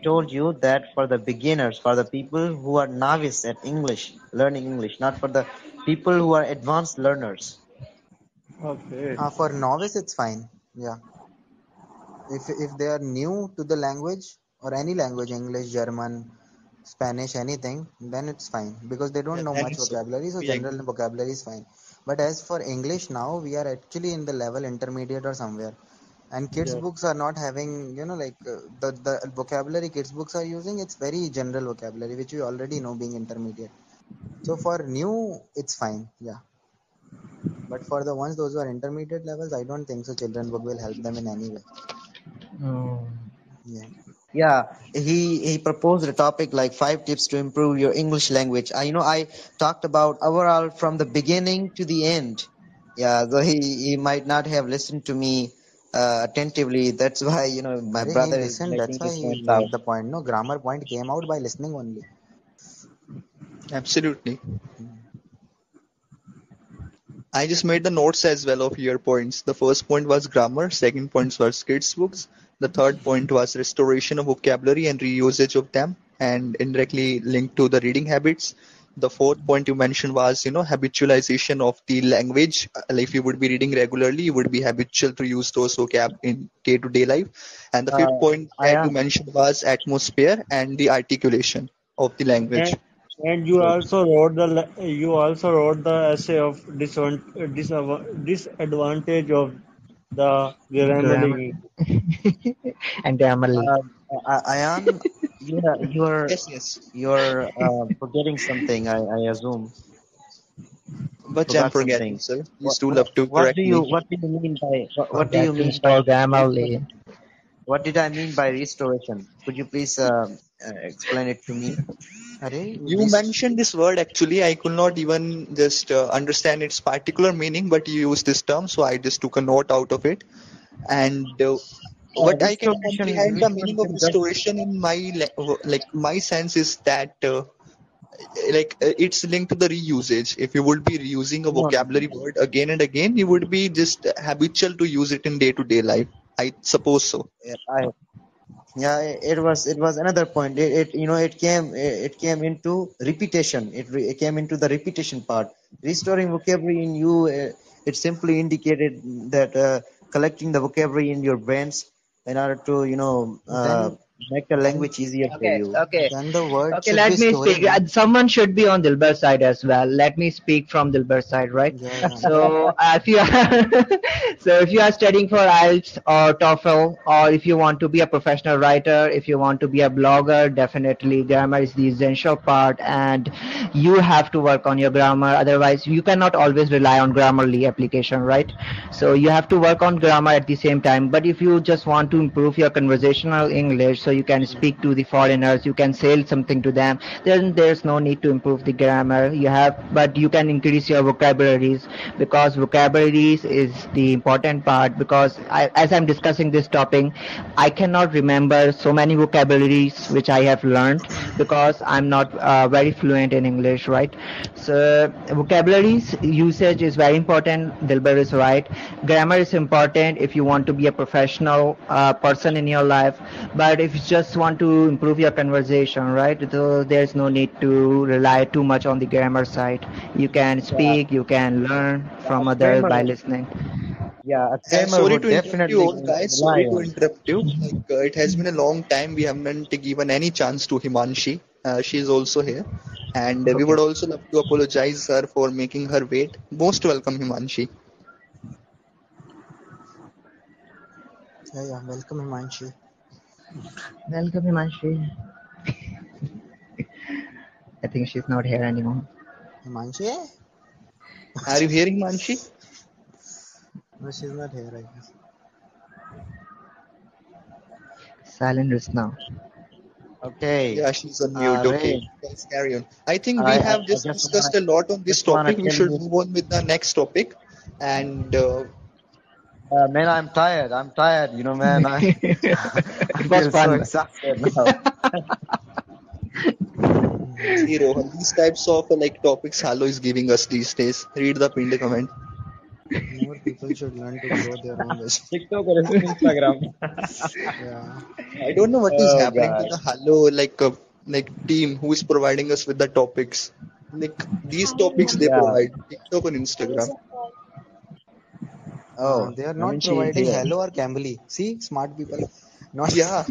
[SPEAKER 2] told you that for the beginners, for the people who are novice at English, learning English, not for the people who are advanced learners.
[SPEAKER 7] Okay.
[SPEAKER 6] for novice it's fine. Yeah, if they are new to the language or any language, English, German, Spanish, anything, then it's fine because they
[SPEAKER 1] Yeah,
[SPEAKER 6] don't know
[SPEAKER 1] that
[SPEAKER 6] much
[SPEAKER 1] is so.
[SPEAKER 6] vocabulary, so
[SPEAKER 1] We
[SPEAKER 6] general
[SPEAKER 1] agree.
[SPEAKER 6] vocabulary is fine. But as for English now, we are actually in the level intermediate or somewhere. And kids
[SPEAKER 7] Yes.
[SPEAKER 6] books are not having, like the vocabulary kids books are using, it's very general vocabulary, which we already know being intermediate. So for new, it's fine. Yeah. But for the ones those who are intermediate levels, I don't think so. Children book will help them in any way.
[SPEAKER 5] Mm.
[SPEAKER 6] Yeah.
[SPEAKER 2] Yeah, he proposed a topic like 5 tips to improve your English language. I talked about overall from the beginning to the end. Yeah, though he might not have listened to me attentively. That's why my
[SPEAKER 6] He
[SPEAKER 2] brother is
[SPEAKER 6] listened. That's
[SPEAKER 2] making
[SPEAKER 6] why
[SPEAKER 2] his
[SPEAKER 6] he
[SPEAKER 2] points out.
[SPEAKER 6] made the point. No, grammar point came out by listening only.
[SPEAKER 1] Absolutely.
[SPEAKER 6] Hmm.
[SPEAKER 1] I just made the notes as well of your points. The first point was grammar, second point was kids books, the third point was restoration of vocabulary and reusage of them, and indirectly linked to the reading habits. The fourth point you mentioned was, habitualization of the language. Like if you would be reading regularly, you would be habitual to use those vocab in day-to-day life. And the fifth point
[SPEAKER 4] I
[SPEAKER 1] that you
[SPEAKER 4] am.
[SPEAKER 1] mentioned was atmosphere and the articulation of the language.
[SPEAKER 7] And and
[SPEAKER 1] So
[SPEAKER 7] you also wrote the essay of disadvantage of the
[SPEAKER 5] Grammar.
[SPEAKER 7] Grammarly.
[SPEAKER 5] And Grammarly.
[SPEAKER 4] Ayan, you're
[SPEAKER 1] yes, yes.
[SPEAKER 4] forgetting something. I assume
[SPEAKER 1] But I'm
[SPEAKER 4] forgot
[SPEAKER 1] forgetting,
[SPEAKER 4] something.
[SPEAKER 1] sir. Please
[SPEAKER 4] What
[SPEAKER 1] do
[SPEAKER 4] what
[SPEAKER 1] love to
[SPEAKER 4] what do
[SPEAKER 1] correct
[SPEAKER 4] you
[SPEAKER 1] me.
[SPEAKER 4] what do you mean by what do you
[SPEAKER 5] Forget to
[SPEAKER 4] mean by
[SPEAKER 5] install Grammarly.
[SPEAKER 4] what did I mean by restoration? Could you please explain it to me?
[SPEAKER 6] अरे
[SPEAKER 1] You
[SPEAKER 6] rest
[SPEAKER 1] mentioned this word actually. I could not even just understand its particular meaning, but you used this term, so I just took a note out of it. And what I can comprehend the meaning of
[SPEAKER 4] Restoration just
[SPEAKER 1] restoration in my sense is that it's linked to the reusage. If you would be reusing a
[SPEAKER 4] no,
[SPEAKER 1] vocabulary word again and again, you would be just habitual to use it in day-to-day life. I suppose so.
[SPEAKER 4] I yeah, it was another point. It came into repetition. It came into the repetition part. Restoring vocabulary in you, it simply indicated that collecting the vocabulary in your brains in order to
[SPEAKER 6] then
[SPEAKER 4] make the
[SPEAKER 6] then
[SPEAKER 4] language easier for
[SPEAKER 5] Okay,
[SPEAKER 4] you.
[SPEAKER 5] okay.
[SPEAKER 6] then the word
[SPEAKER 5] Okay,
[SPEAKER 6] should be
[SPEAKER 5] let me speak.
[SPEAKER 6] storing, na?
[SPEAKER 5] Someone should be on Dilbar's side as well. Let me speak from Dilbar's side, right?
[SPEAKER 6] Yeah, yeah.
[SPEAKER 5] So, if you are so if you are studying for IELTS or TOEFL, or if you want to be a professional writer, if you want to be a blogger, definitely grammar is the essential part, and you have to work on your grammar. Otherwise, you cannot always rely on Grammarly application, right? So you have to work on grammar at the same time. But if you just want to improve your conversational English, so you can speak to the foreigners, you can sell something to them, then there's no need to improve the grammar. But you can increase your vocabularies, because vocabularies is the important part. Because as I'm discussing this topic, I cannot remember so many vocabularies which I have learned, because I'm not very fluent in English, right? So vocabularies usage is very important. Dilbar is right. Grammar is important if you want to be a professional person in your life. But if you just want to improve your conversation, right? So there's no need to rely too much on the grammar side. You can
[SPEAKER 4] Yeah,
[SPEAKER 5] speak, you can learn
[SPEAKER 4] a
[SPEAKER 5] from others
[SPEAKER 4] grammar,
[SPEAKER 5] by listening.
[SPEAKER 4] yeah, a grammar
[SPEAKER 1] Sorry
[SPEAKER 4] would
[SPEAKER 1] to interrupt you
[SPEAKER 4] definitely
[SPEAKER 1] all, guys.
[SPEAKER 4] rely
[SPEAKER 1] Sorry to
[SPEAKER 4] on.
[SPEAKER 1] interrupt you. It has been a long time. We haven't given any chance to Himanshi. She is also here. And we
[SPEAKER 5] Okay.
[SPEAKER 1] would also love to apologize her for making her wait. Most welcome, Himanshi.
[SPEAKER 6] Yeah, yeah. Welcome, Himanshi.
[SPEAKER 5] Welcome, Himanshi. I think she's not here anymore.
[SPEAKER 6] Himanshi?
[SPEAKER 1] Are you hearing Himanshi?
[SPEAKER 6] No, she's not here, I guess.
[SPEAKER 5] Silent is now.
[SPEAKER 4] Okay,
[SPEAKER 1] Yeah, she's on mute. Okay,
[SPEAKER 4] Ray,
[SPEAKER 1] let's carry on. I think we
[SPEAKER 4] I
[SPEAKER 1] have just
[SPEAKER 4] just wanna
[SPEAKER 1] discussed a lot on this
[SPEAKER 4] just wanna
[SPEAKER 1] topic. We
[SPEAKER 4] tell
[SPEAKER 1] should
[SPEAKER 4] you,
[SPEAKER 1] move on with the next topic. And
[SPEAKER 4] man, I'm tired. I'm tired. Man, I
[SPEAKER 5] It was
[SPEAKER 4] feel so
[SPEAKER 5] fun.
[SPEAKER 4] exhausted now.
[SPEAKER 1] see, Rohan, these types of topics Halo is giving us these days. Read the pinned comment.
[SPEAKER 6] More people should learn to grow their own vegetables.
[SPEAKER 4] TikTok or Instagram.
[SPEAKER 6] Yeah.
[SPEAKER 1] I don't know what is
[SPEAKER 4] Oh
[SPEAKER 1] happening to
[SPEAKER 4] God.
[SPEAKER 1] the Halo team who is providing us with the topics. Like these
[SPEAKER 8] Hi,
[SPEAKER 1] topics they
[SPEAKER 4] Yeah.
[SPEAKER 1] provide TikTok on
[SPEAKER 8] how is
[SPEAKER 1] Instagram.
[SPEAKER 8] it called?
[SPEAKER 4] Oh,
[SPEAKER 6] They are
[SPEAKER 4] I mean,
[SPEAKER 6] not
[SPEAKER 4] she is
[SPEAKER 6] providing
[SPEAKER 4] here.
[SPEAKER 6] hello or Cambly. See, smart people. Not
[SPEAKER 1] Yeah.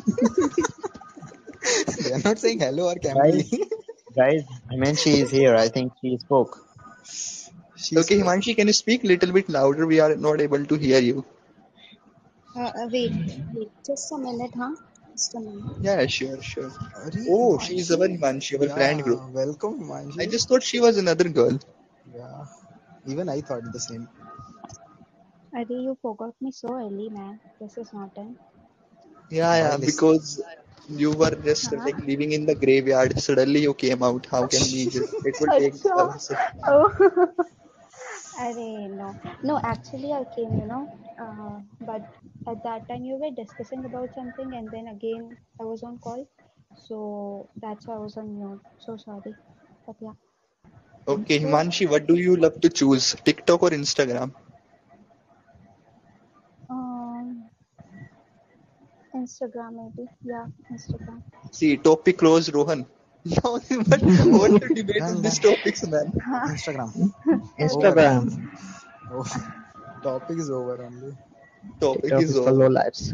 [SPEAKER 6] they are not saying hello or
[SPEAKER 4] Guys,
[SPEAKER 6] Cambly.
[SPEAKER 4] guys, I mean, she is here. I think she spoke.
[SPEAKER 6] She
[SPEAKER 1] Okay,
[SPEAKER 6] spoke.
[SPEAKER 1] Himanshi, can you speak little bit louder? We are not able to hear you.
[SPEAKER 8] Wait, just a minute, huh? Just a minute.
[SPEAKER 1] Yeah, sure, sure.
[SPEAKER 6] Arey,
[SPEAKER 1] Oh, she is our
[SPEAKER 6] Himanshi.
[SPEAKER 1] Himanshi, our friend group.
[SPEAKER 6] Yeah, welcome,
[SPEAKER 1] I
[SPEAKER 6] Himanshi.
[SPEAKER 1] just thought she was another girl.
[SPEAKER 6] Yeah, even I thought the same.
[SPEAKER 8] Adi, you forgot me so early, man. This is not done.
[SPEAKER 1] Yeah,
[SPEAKER 6] While
[SPEAKER 1] yeah, because you were just
[SPEAKER 8] Huh?
[SPEAKER 1] living in the graveyard. Suddenly you came out. How can we just? It will take
[SPEAKER 8] Acha.
[SPEAKER 1] us.
[SPEAKER 8] Oh. Arey, no. No, actually, I came, but at that time you were discussing about something, and then again I was on call. So that's why I was on mute. So sorry. But yeah.
[SPEAKER 1] Okay,
[SPEAKER 8] So,
[SPEAKER 1] Himanshi, what do you love to choose? TikTok or Instagram?
[SPEAKER 8] um, Instagram maybe. Yeah, Instagram.
[SPEAKER 1] See, topic closed, Rohan. No, but what to debate
[SPEAKER 6] Done,
[SPEAKER 1] on these
[SPEAKER 6] done.
[SPEAKER 1] topics, man?
[SPEAKER 6] Instagram. Over.
[SPEAKER 8] Okay.
[SPEAKER 5] Instagram.
[SPEAKER 6] Oh, topic is over only.
[SPEAKER 1] Topic
[SPEAKER 5] TikTok
[SPEAKER 1] is
[SPEAKER 5] is for
[SPEAKER 1] over.
[SPEAKER 5] low lives.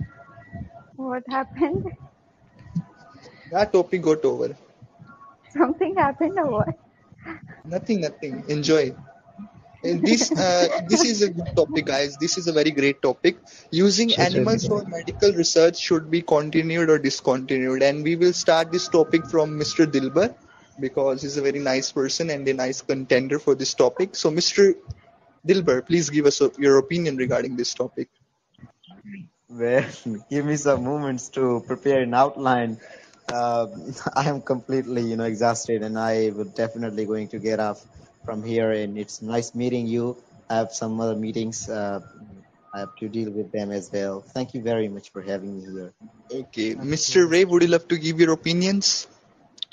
[SPEAKER 8] What happened?
[SPEAKER 1] That topic got over.
[SPEAKER 8] Something happened or what?
[SPEAKER 1] Nothing, nothing. Enjoy. This is a good topic, guys. This is a very great topic. Using
[SPEAKER 5] She's really
[SPEAKER 1] animals for
[SPEAKER 5] good.
[SPEAKER 1] medical research should be continued or discontinued. And we will start this topic from Mr. Dilbar because he's a very nice person and a nice contender for this topic. So, Mr. Dilbar, please give us your opinion regarding this topic.
[SPEAKER 4] Well, give me some moments to prepare an outline. Uh, I am completely, exhausted, and I will definitely going to get off from here. And it's nice meeting you. I have some other meetings. I have to deal with them as well. Thank you very much for having me here.
[SPEAKER 1] Okay,
[SPEAKER 6] Thank
[SPEAKER 1] Mr.
[SPEAKER 6] you.
[SPEAKER 1] Ray, would you love to give your opinions?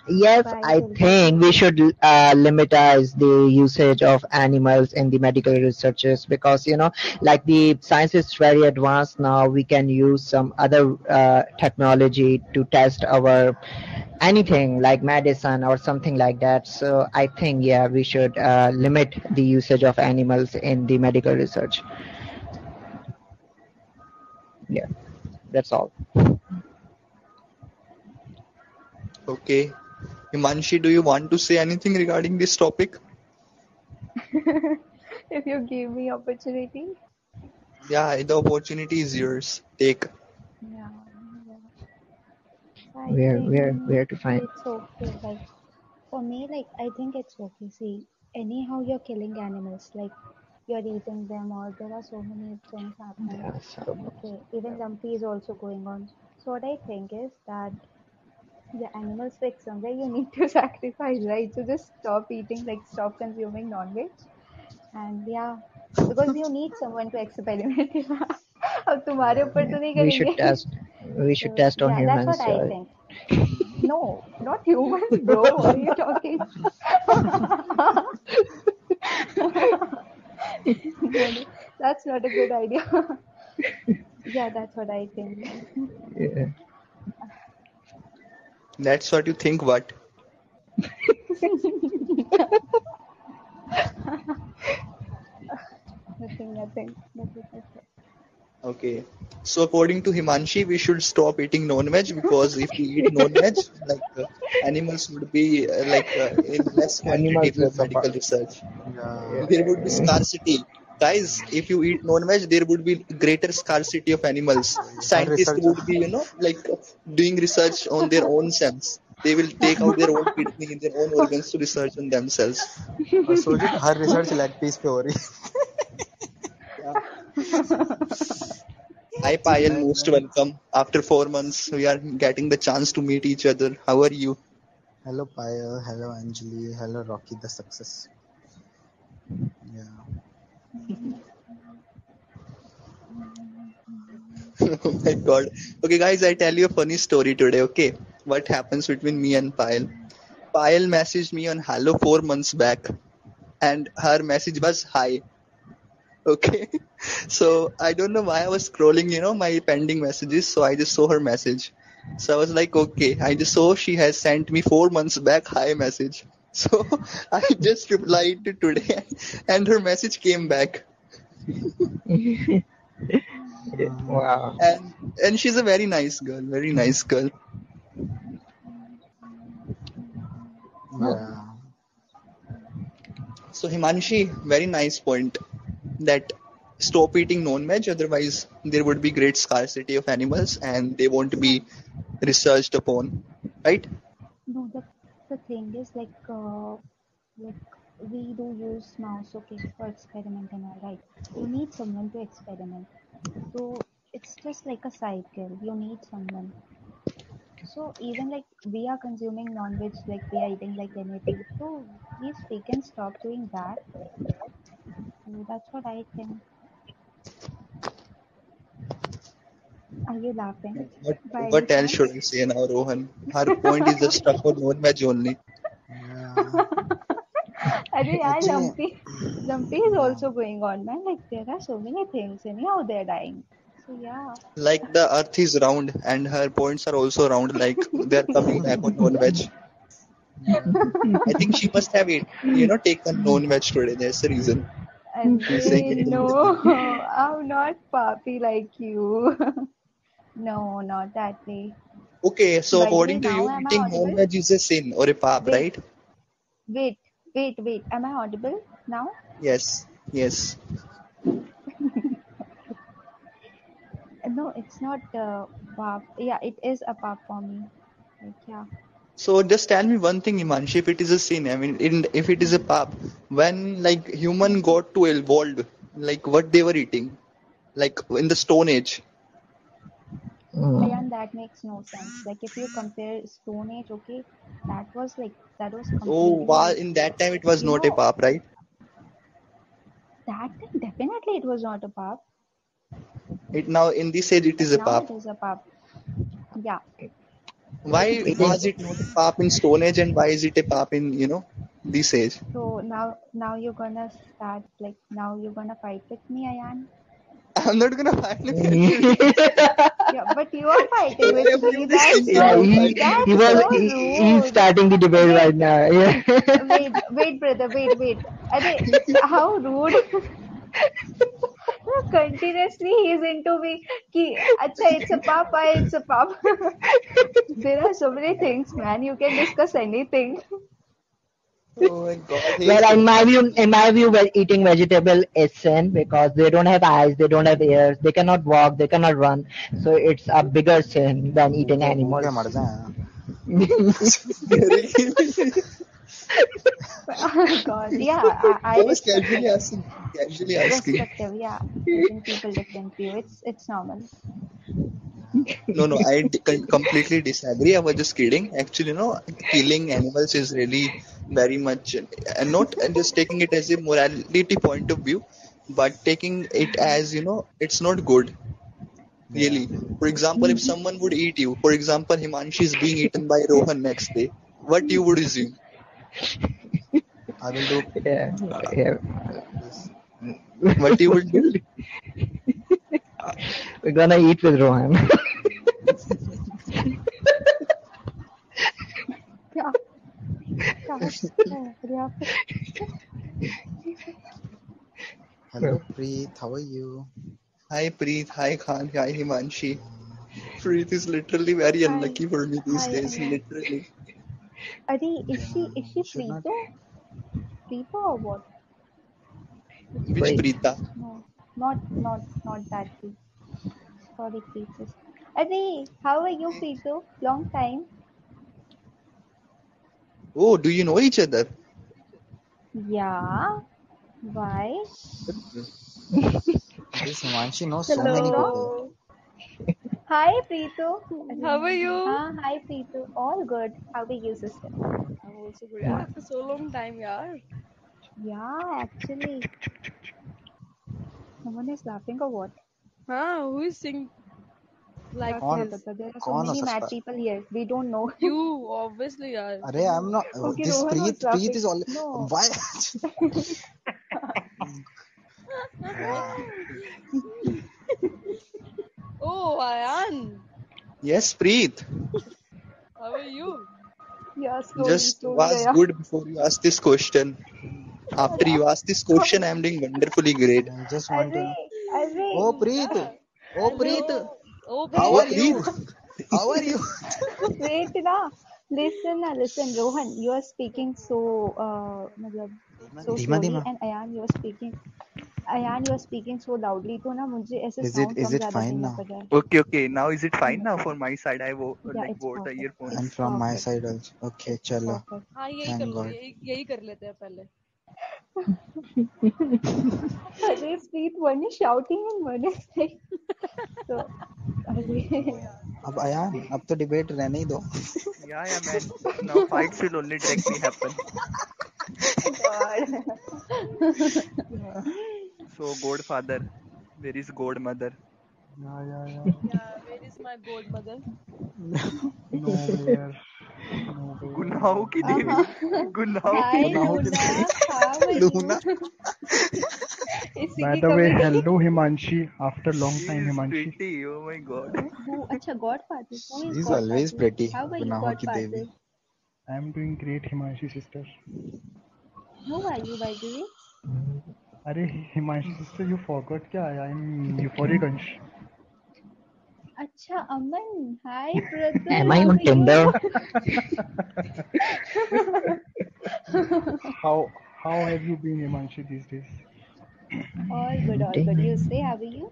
[SPEAKER 5] Yes,
[SPEAKER 8] Bye,
[SPEAKER 5] I
[SPEAKER 8] Dilbar.
[SPEAKER 5] think we should limitize the usage of animals in the medical researches because like the science is very advanced now. We can use some other technology to test our anything like medicine or something like that. So I think yeah, we should limit the usage of animals in the medical research. Yeah, that's all.
[SPEAKER 1] Okay. Himanshi, do you want to say anything regarding this topic?
[SPEAKER 8] If you give me opportunity.
[SPEAKER 1] Yeah, the opportunity is yours. Take.
[SPEAKER 8] Yeah, yeah. I
[SPEAKER 5] Where
[SPEAKER 8] think
[SPEAKER 5] to find?
[SPEAKER 8] it's okay. Like for me, like I think it's okay. See, anyhow you're killing animals, like you're eating them, or there are so many things happening.
[SPEAKER 5] Yeah, so,
[SPEAKER 8] Okay, even Lumpy is also going on. So what I think is that the animals like somewhere you need to sacrifice, right? So just stop eating, like stop consuming non-veg, and yeah, because you need someone to experiment. अब तुम्हारे
[SPEAKER 6] Yeah.
[SPEAKER 8] ऊपर तो नहीं
[SPEAKER 5] we should
[SPEAKER 8] करेंगे.
[SPEAKER 5] test. We should
[SPEAKER 8] So
[SPEAKER 5] test on
[SPEAKER 8] yeah, that's what
[SPEAKER 5] humans.
[SPEAKER 8] I think. No, not humans, bro. What are you talking? No, no, that's not a good idea. Yeah, that's what I think.
[SPEAKER 5] Yeah.
[SPEAKER 1] That's what you think, what?
[SPEAKER 8] Nothing, nothing. Nothing.
[SPEAKER 1] Okay. So according to Himanshi, we should stop eating non-veg because if we eat non-veg, animals would be in less quantity
[SPEAKER 5] Animals
[SPEAKER 1] for
[SPEAKER 5] will suffer.
[SPEAKER 1] medical research.
[SPEAKER 6] Yeah.
[SPEAKER 1] There would be scarcity. Guys, if you eat non-veg, there would be greater scarcity of animals.
[SPEAKER 6] Her
[SPEAKER 1] Scientists
[SPEAKER 6] research.
[SPEAKER 1] would be, doing research on their own selves. They will take out their own kidney, their own organs to research on themselves.
[SPEAKER 6] सोचिए हर research leg piece पे हो रही
[SPEAKER 1] Yeah. Hi Payal,
[SPEAKER 6] है
[SPEAKER 1] most welcome. After 4 months, we are getting the chance to meet each other. How are you?
[SPEAKER 6] Hello Payal, hello Anjali, hello Rocky the success. Yeah.
[SPEAKER 1] Oh my God. Okay, guys, I tell you a funny story today. Okay, what happens between me and Payal? Payal messaged me on Hello 4 months back, and her message was hi. Okay, so I don't know why I was scrolling, my pending messages. So I just saw her message. So I was like, okay, I just saw she has sent me 4 months back hi message. So I just replied to today, and her message came back.
[SPEAKER 5] Wow.
[SPEAKER 1] And she's a very nice girl, very nice girl.
[SPEAKER 6] Yeah.
[SPEAKER 1] So Himanshi, very nice point that stop eating non-veg, otherwise there would be great scarcity of animals and they won't be researched upon, right?
[SPEAKER 8] No, the thing is like we do use mouse, okay, for experiment and all, right? You need someone to experiment. So it's just like a cycle. You need someone. So even like we are consuming non-veg, like we are eating like anything. So please we can stop doing that. So that's what I think. Are you laughing
[SPEAKER 1] What
[SPEAKER 8] by any
[SPEAKER 1] what else
[SPEAKER 8] chance?
[SPEAKER 1] should I say now, Rohan? Her point is just stuck on non-veg only.
[SPEAKER 6] Yeah.
[SPEAKER 8] अरे यार
[SPEAKER 6] Actually,
[SPEAKER 8] lumpy is
[SPEAKER 6] yeah.
[SPEAKER 8] also going on, man. Like there are so many things anyhow they're dying. So yeah.
[SPEAKER 1] Like the earth is round and her points are also round, like they're coming back on non-veg.
[SPEAKER 9] I think she must have taken non-veg today. That's the reason she's saying
[SPEAKER 8] Arey,
[SPEAKER 9] it in
[SPEAKER 8] no,
[SPEAKER 9] Hindi.
[SPEAKER 8] I'm not papi like you. No, not that way.
[SPEAKER 9] Okay, so
[SPEAKER 8] By the way,
[SPEAKER 9] according to
[SPEAKER 8] now
[SPEAKER 9] you,
[SPEAKER 8] am I
[SPEAKER 9] eating
[SPEAKER 8] audible?
[SPEAKER 9] non-veg is a sin or a pap,
[SPEAKER 8] Wait,
[SPEAKER 9] right?
[SPEAKER 8] wait. Am I audible now?
[SPEAKER 9] Yes, yes.
[SPEAKER 8] No, it's not pap. Yeah, it is a pap for me. Like, yeah.
[SPEAKER 9] So just tell me one thing, Himanshi, if it is a sin, I mean, if it is a pap, when like human got to evolved, like what they were eating, like in the Stone Age.
[SPEAKER 8] And that makes no sense. Like, if you compare Stone Age, okay, that was
[SPEAKER 9] So
[SPEAKER 8] completely,
[SPEAKER 9] in that time it was
[SPEAKER 8] you
[SPEAKER 9] not a
[SPEAKER 8] know,
[SPEAKER 9] pap, right?
[SPEAKER 8] that time definitely it was not a pap,
[SPEAKER 9] It now in this age it
[SPEAKER 8] but
[SPEAKER 9] is a
[SPEAKER 8] now
[SPEAKER 9] pap.
[SPEAKER 8] it is a pap. Yeah.
[SPEAKER 9] Why
[SPEAKER 5] It is.
[SPEAKER 9] was it not a pap in Stone Age and why is it a pap in this age?
[SPEAKER 8] So now you're gonna start like now you're gonna fight with me, Ayan.
[SPEAKER 9] I'm not gonna fight with you actually.
[SPEAKER 8] Yeah, but you are fighting
[SPEAKER 9] Why
[SPEAKER 8] with
[SPEAKER 9] am you
[SPEAKER 8] me.
[SPEAKER 9] this thing that
[SPEAKER 5] Yeah,
[SPEAKER 9] I'm fighting with
[SPEAKER 5] he
[SPEAKER 9] you?
[SPEAKER 8] That's
[SPEAKER 5] was
[SPEAKER 8] so
[SPEAKER 5] he's
[SPEAKER 8] rude.
[SPEAKER 5] starting the debate right
[SPEAKER 8] Wait,
[SPEAKER 5] now. Yeah.
[SPEAKER 8] wait, brother, wait. Are how rude. Continuously he's into me. Ki, acha, it's a papa, it's a papa. There are so many things, man. You can discuss anything.
[SPEAKER 9] Oh my god, he is
[SPEAKER 5] Well,
[SPEAKER 9] so funny.
[SPEAKER 5] in my view, eating vegetable is sin because they don't have eyes, they don't have ears, they cannot walk, they cannot run. So it's a bigger sin than eating
[SPEAKER 6] भूखे
[SPEAKER 5] animals.
[SPEAKER 6] मर जाए.
[SPEAKER 8] God, yeah, I
[SPEAKER 9] I was
[SPEAKER 8] respect
[SPEAKER 9] casually
[SPEAKER 8] it.
[SPEAKER 9] asking. Casually asking.
[SPEAKER 8] Perspective, yeah. Judging people different view. It's normal.
[SPEAKER 9] No, I completely disagree. I was just kidding. Actually, killing animals is really very much, and not just taking it as a morality point of view, but taking it as, it's not good,
[SPEAKER 6] Yeah.
[SPEAKER 9] really. For example, if someone would eat you, for example, Himanshi is being eaten by Rohan next day, what you would assume?
[SPEAKER 6] I will do
[SPEAKER 5] Yeah, yeah.
[SPEAKER 6] this.
[SPEAKER 9] What you would do?
[SPEAKER 5] We're gonna eat with Rohan.
[SPEAKER 8] क्या क्या अरे आप
[SPEAKER 6] Hello, Preet. How are you?
[SPEAKER 9] Hi Preet, hi Khan, hi Himanshi. Preet is literally very
[SPEAKER 8] hi
[SPEAKER 9] unlucky for me these
[SPEAKER 8] hi
[SPEAKER 9] days,
[SPEAKER 8] Ayan.
[SPEAKER 9] literally.
[SPEAKER 8] अरे
[SPEAKER 6] Yeah,
[SPEAKER 8] is she
[SPEAKER 6] you should not.
[SPEAKER 8] Preeto or what? Which
[SPEAKER 9] Which
[SPEAKER 8] Preet?
[SPEAKER 5] Great.
[SPEAKER 9] Preeta?
[SPEAKER 8] No, not that Preet. Sorry, Preet. Are how are you, Preeto? Long time.
[SPEAKER 9] Oh, do you know each other?
[SPEAKER 8] Yeah. Why?
[SPEAKER 6] This Himanshi knows so
[SPEAKER 8] Long
[SPEAKER 6] many
[SPEAKER 8] long.
[SPEAKER 6] people.
[SPEAKER 10] Hello,
[SPEAKER 8] Hi, Preeto. अरे
[SPEAKER 10] how are
[SPEAKER 8] नहीं नहीं.
[SPEAKER 10] you?
[SPEAKER 8] Hi, Preeto. All good. How are you, sister?
[SPEAKER 10] I'm also good. Yeah, after so long time, yaar.
[SPEAKER 8] Yeah, actually, someone is laughing or what?
[SPEAKER 10] Huh? Who is sing like
[SPEAKER 8] क्या
[SPEAKER 6] कौन
[SPEAKER 8] क्या
[SPEAKER 10] this?
[SPEAKER 8] पता? There are so
[SPEAKER 6] कौन हो
[SPEAKER 8] many mad
[SPEAKER 6] सकता है?
[SPEAKER 8] people here. We don't know.
[SPEAKER 10] You, obviously, yaar.
[SPEAKER 6] अरे I'm not.
[SPEAKER 8] Okay,
[SPEAKER 6] This
[SPEAKER 8] Rohan was
[SPEAKER 6] Preet is
[SPEAKER 8] laughing.
[SPEAKER 6] all.
[SPEAKER 8] No.
[SPEAKER 6] Why? Yeah.
[SPEAKER 10] Oh, Ayan.
[SPEAKER 9] Yes, Preet.
[SPEAKER 10] How are you?
[SPEAKER 8] Yeah,
[SPEAKER 9] Just
[SPEAKER 8] slowly,
[SPEAKER 9] was
[SPEAKER 8] yeah.
[SPEAKER 9] good before you asked this question. After
[SPEAKER 8] अरे
[SPEAKER 9] you asked this question, I am doing wonderfully great.
[SPEAKER 6] I just want
[SPEAKER 8] अरे
[SPEAKER 6] to know.
[SPEAKER 8] अरे
[SPEAKER 6] Oh, Preet.
[SPEAKER 10] Yeah.
[SPEAKER 6] Oh,
[SPEAKER 8] wait
[SPEAKER 6] Preet.
[SPEAKER 10] Hello. Oh,
[SPEAKER 6] How
[SPEAKER 8] wait
[SPEAKER 9] Oh,
[SPEAKER 6] are
[SPEAKER 10] Preet.
[SPEAKER 6] you?
[SPEAKER 9] Preet.
[SPEAKER 6] How are you?
[SPEAKER 8] wait ना. Listen, Rohan, you are speaking so मतलब so
[SPEAKER 6] धीमा
[SPEAKER 8] slowly,
[SPEAKER 6] धीमा.
[SPEAKER 8] and Ayan, you are speaking so loudly. तो ना मुझे ऐसे sound
[SPEAKER 6] Is
[SPEAKER 8] come
[SPEAKER 6] it
[SPEAKER 8] ज़्यादा
[SPEAKER 6] fine
[SPEAKER 8] देना
[SPEAKER 6] now?
[SPEAKER 8] पड़ रहा है.
[SPEAKER 1] Okay. Now is it fine now for my side? I
[SPEAKER 8] Yeah,
[SPEAKER 1] like
[SPEAKER 8] it's
[SPEAKER 1] wore the
[SPEAKER 8] perfect.
[SPEAKER 1] earphones.
[SPEAKER 6] And
[SPEAKER 8] It's
[SPEAKER 6] from my
[SPEAKER 8] perfect.
[SPEAKER 6] side also. Okay,
[SPEAKER 8] It's
[SPEAKER 6] chalo.
[SPEAKER 8] perfect.
[SPEAKER 10] हाँ यही कर
[SPEAKER 6] Thank
[SPEAKER 10] लो
[SPEAKER 6] God.
[SPEAKER 10] यही कर लेते हैं पहले.
[SPEAKER 8] अरे Preet, one is shouting and one is like so. अरे
[SPEAKER 6] अब अयान अब तो डिबेट रहने ही दो.
[SPEAKER 1] Yeah, man. Now fights will only directly happen.
[SPEAKER 8] God.
[SPEAKER 1] Yeah. So Godfather, where is Godmother?
[SPEAKER 11] Yeah.
[SPEAKER 10] Yeah, where is my godmother?
[SPEAKER 11] Nowhere. Nowhere.
[SPEAKER 1] Gunaho ki Devi. Gunaho ki
[SPEAKER 8] Hi
[SPEAKER 6] गुनाहों
[SPEAKER 1] Devi.
[SPEAKER 6] की
[SPEAKER 8] Luna, how are
[SPEAKER 6] Luna.
[SPEAKER 8] you? इसी
[SPEAKER 11] By
[SPEAKER 8] की
[SPEAKER 11] the way,
[SPEAKER 8] कमी थी.
[SPEAKER 11] hello Himanshi. After long
[SPEAKER 1] She
[SPEAKER 11] time,
[SPEAKER 1] is
[SPEAKER 11] Himanshi.
[SPEAKER 1] pretty. Oh my God.
[SPEAKER 8] Who? अच्छा Godfather. Who is
[SPEAKER 6] She's always
[SPEAKER 8] Godfather?
[SPEAKER 6] pretty.
[SPEAKER 8] How are you,
[SPEAKER 6] गुनाहों की
[SPEAKER 8] Godfather?
[SPEAKER 6] Devi.
[SPEAKER 11] I'm doing great, Himanshi sister.
[SPEAKER 8] Who are you, by the way?
[SPEAKER 11] अरे Himanshi sister, you forgot क्या? I'm euphoric Ansh.
[SPEAKER 8] Acha, Aman. Hi, brother.
[SPEAKER 5] Am I
[SPEAKER 8] How
[SPEAKER 5] on
[SPEAKER 8] are you?
[SPEAKER 5] Tinder?
[SPEAKER 11] How have you been, Himanshi, these days?
[SPEAKER 8] All good, all good. You say, how are you?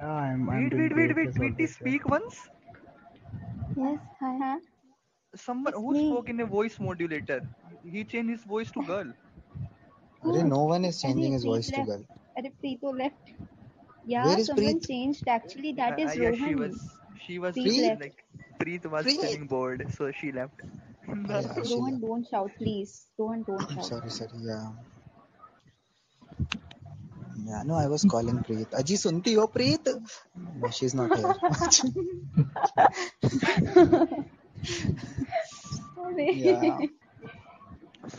[SPEAKER 11] I'm
[SPEAKER 1] Wait,
[SPEAKER 11] doing
[SPEAKER 1] wait, wait,
[SPEAKER 11] great
[SPEAKER 1] wait.
[SPEAKER 11] as
[SPEAKER 1] Tweety,
[SPEAKER 11] always. Yeah.
[SPEAKER 1] speak once.
[SPEAKER 8] Yes, hi. Huh?
[SPEAKER 1] Someone
[SPEAKER 8] It's
[SPEAKER 1] who
[SPEAKER 8] me.
[SPEAKER 1] spoke in a voice modulator. He changed his voice to girl.
[SPEAKER 6] अरे
[SPEAKER 8] Who?
[SPEAKER 6] no one is changing
[SPEAKER 8] Arey,
[SPEAKER 6] his
[SPEAKER 8] Preet
[SPEAKER 6] voice to
[SPEAKER 8] left.
[SPEAKER 6] girl.
[SPEAKER 8] Arey, Preet left.
[SPEAKER 6] Where
[SPEAKER 8] Yeah,
[SPEAKER 6] is
[SPEAKER 8] someone
[SPEAKER 6] Preet?
[SPEAKER 8] changed. Actually, that is
[SPEAKER 1] Yeah, she
[SPEAKER 8] Rohan.
[SPEAKER 1] was. She was
[SPEAKER 8] Preet
[SPEAKER 6] Preet?
[SPEAKER 8] left.
[SPEAKER 1] like Preet was
[SPEAKER 6] Preet?
[SPEAKER 1] feeling bored, so she left.
[SPEAKER 6] Oh yeah, she
[SPEAKER 8] Rohan,
[SPEAKER 6] left.
[SPEAKER 8] don't shout, please. Rohan, don't shout.
[SPEAKER 6] Sorry, sorry. Yeah. Yeah, no, I was calling Preet. Aji, sunti ho Preet? No, she's not here. Yeah.
[SPEAKER 8] Arey.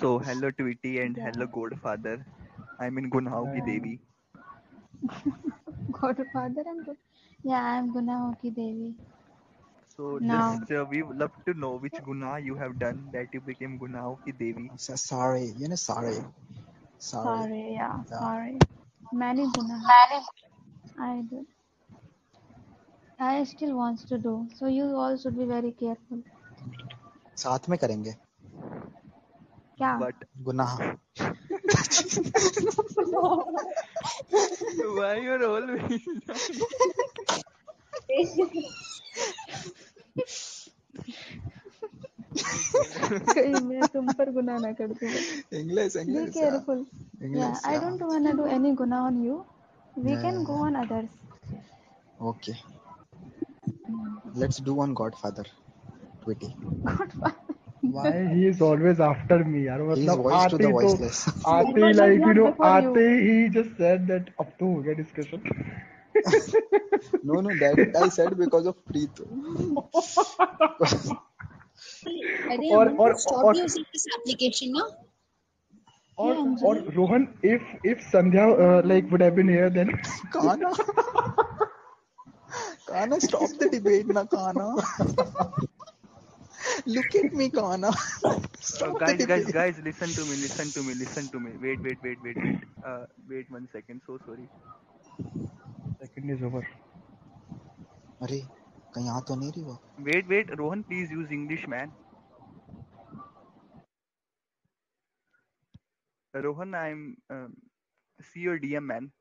[SPEAKER 1] So hello Tweety and
[SPEAKER 8] Yeah.
[SPEAKER 1] hello Godfather. I'm in Gunhao ki
[SPEAKER 11] Yeah.
[SPEAKER 1] Devi.
[SPEAKER 8] Godfather and good. Yeah, I'm Guna Hoki Devi.
[SPEAKER 1] So
[SPEAKER 8] Now,
[SPEAKER 1] just we would love to know which guna you have done that you became Gunhao ki Devi.
[SPEAKER 6] Sorry. Sorry. Sorry.
[SPEAKER 8] sorry, yeah,
[SPEAKER 6] Yeah.
[SPEAKER 8] sorry. Many Guna I did. I still wants to do. So you all should be very careful.
[SPEAKER 6] साथ में करेंगे.
[SPEAKER 8] क्या?
[SPEAKER 1] But
[SPEAKER 6] गुनाह.
[SPEAKER 1] why you're always my God.
[SPEAKER 8] कहीं मैं तुम पर गुनाह ना कर दूँ.
[SPEAKER 6] English,
[SPEAKER 8] Be
[SPEAKER 6] English. Yeah.
[SPEAKER 8] careful. Yeah,
[SPEAKER 6] English.
[SPEAKER 8] I
[SPEAKER 6] Yeah.
[SPEAKER 8] don't wanna do any guna on you. We
[SPEAKER 6] Yeah,
[SPEAKER 8] can
[SPEAKER 6] yeah,
[SPEAKER 8] go
[SPEAKER 6] yeah.
[SPEAKER 8] on others.
[SPEAKER 6] Okay. Let's do one Godfather. Tweety.
[SPEAKER 11] Why he is always after me? यार
[SPEAKER 6] He is
[SPEAKER 11] मतलब
[SPEAKER 6] voice to
[SPEAKER 11] आते
[SPEAKER 6] the
[SPEAKER 11] ही तो
[SPEAKER 6] voiceless.
[SPEAKER 11] आते ही
[SPEAKER 8] But
[SPEAKER 11] like you
[SPEAKER 8] not
[SPEAKER 11] know
[SPEAKER 8] before you.
[SPEAKER 11] आते ही he just said that अब तो हो गया discussion.
[SPEAKER 6] No, that I said because of Preet.
[SPEAKER 8] अरे
[SPEAKER 11] और
[SPEAKER 8] अमन
[SPEAKER 11] और
[SPEAKER 8] stop
[SPEAKER 11] और
[SPEAKER 8] using this application ना.
[SPEAKER 11] और
[SPEAKER 8] Yeah,
[SPEAKER 11] और
[SPEAKER 8] Anjali.
[SPEAKER 11] Rohan, if Sandhya like would have been here, then
[SPEAKER 6] Kana. Kana, stop the debate, na Kana. Look at me, Kana. Stop the
[SPEAKER 1] Guys,
[SPEAKER 6] debate.
[SPEAKER 1] guys, listen to me. Wait. Wait 1 second. So sorry.
[SPEAKER 11] second is over.
[SPEAKER 6] अरे कहीं आ तो नहीं रही वो.
[SPEAKER 1] Wait. Rohan, please use English, man. Rohan, I'm see your DM, man.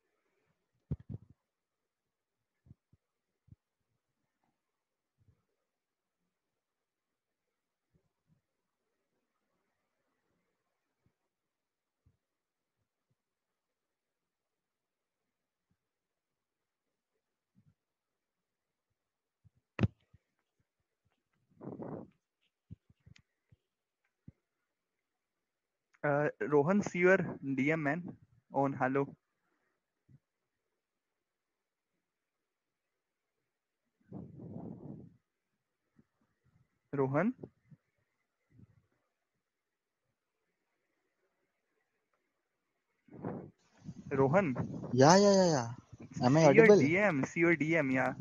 [SPEAKER 1] Rohan, see your DM, man. On hello. Rohan, Rohan,
[SPEAKER 6] Yeah. Am I
[SPEAKER 1] see your
[SPEAKER 6] audible?
[SPEAKER 1] DM, yeah.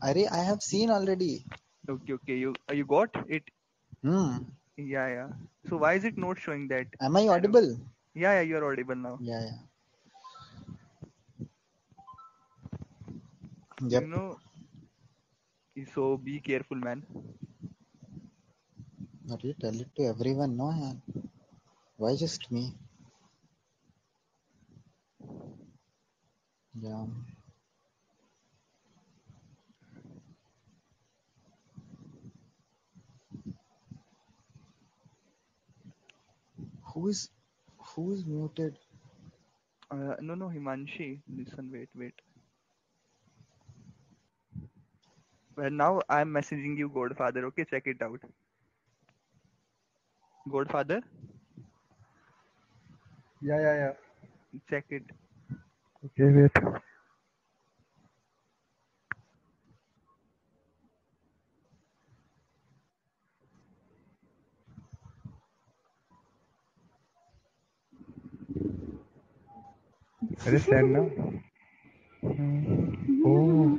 [SPEAKER 6] अरे I have seen already.
[SPEAKER 1] Okay. You got it.
[SPEAKER 6] Hmm.
[SPEAKER 1] Yeah. So why is it not showing that?
[SPEAKER 6] Am I
[SPEAKER 1] I don't.
[SPEAKER 6] audible?
[SPEAKER 1] Yeah. You're audible now.
[SPEAKER 6] Yeah.
[SPEAKER 1] You
[SPEAKER 6] Yep.
[SPEAKER 1] know. So be careful, man.
[SPEAKER 6] अरे tell it to everyone, no यार. Why just me? Yeah. Who is muted?
[SPEAKER 1] No, Himanshi. Listen, wait. Well, now I'm messaging you, Godfather. Okay, check it out. Godfather,
[SPEAKER 11] Yeah.
[SPEAKER 1] check it.
[SPEAKER 11] Okay, wait. अरे send ना. Oh.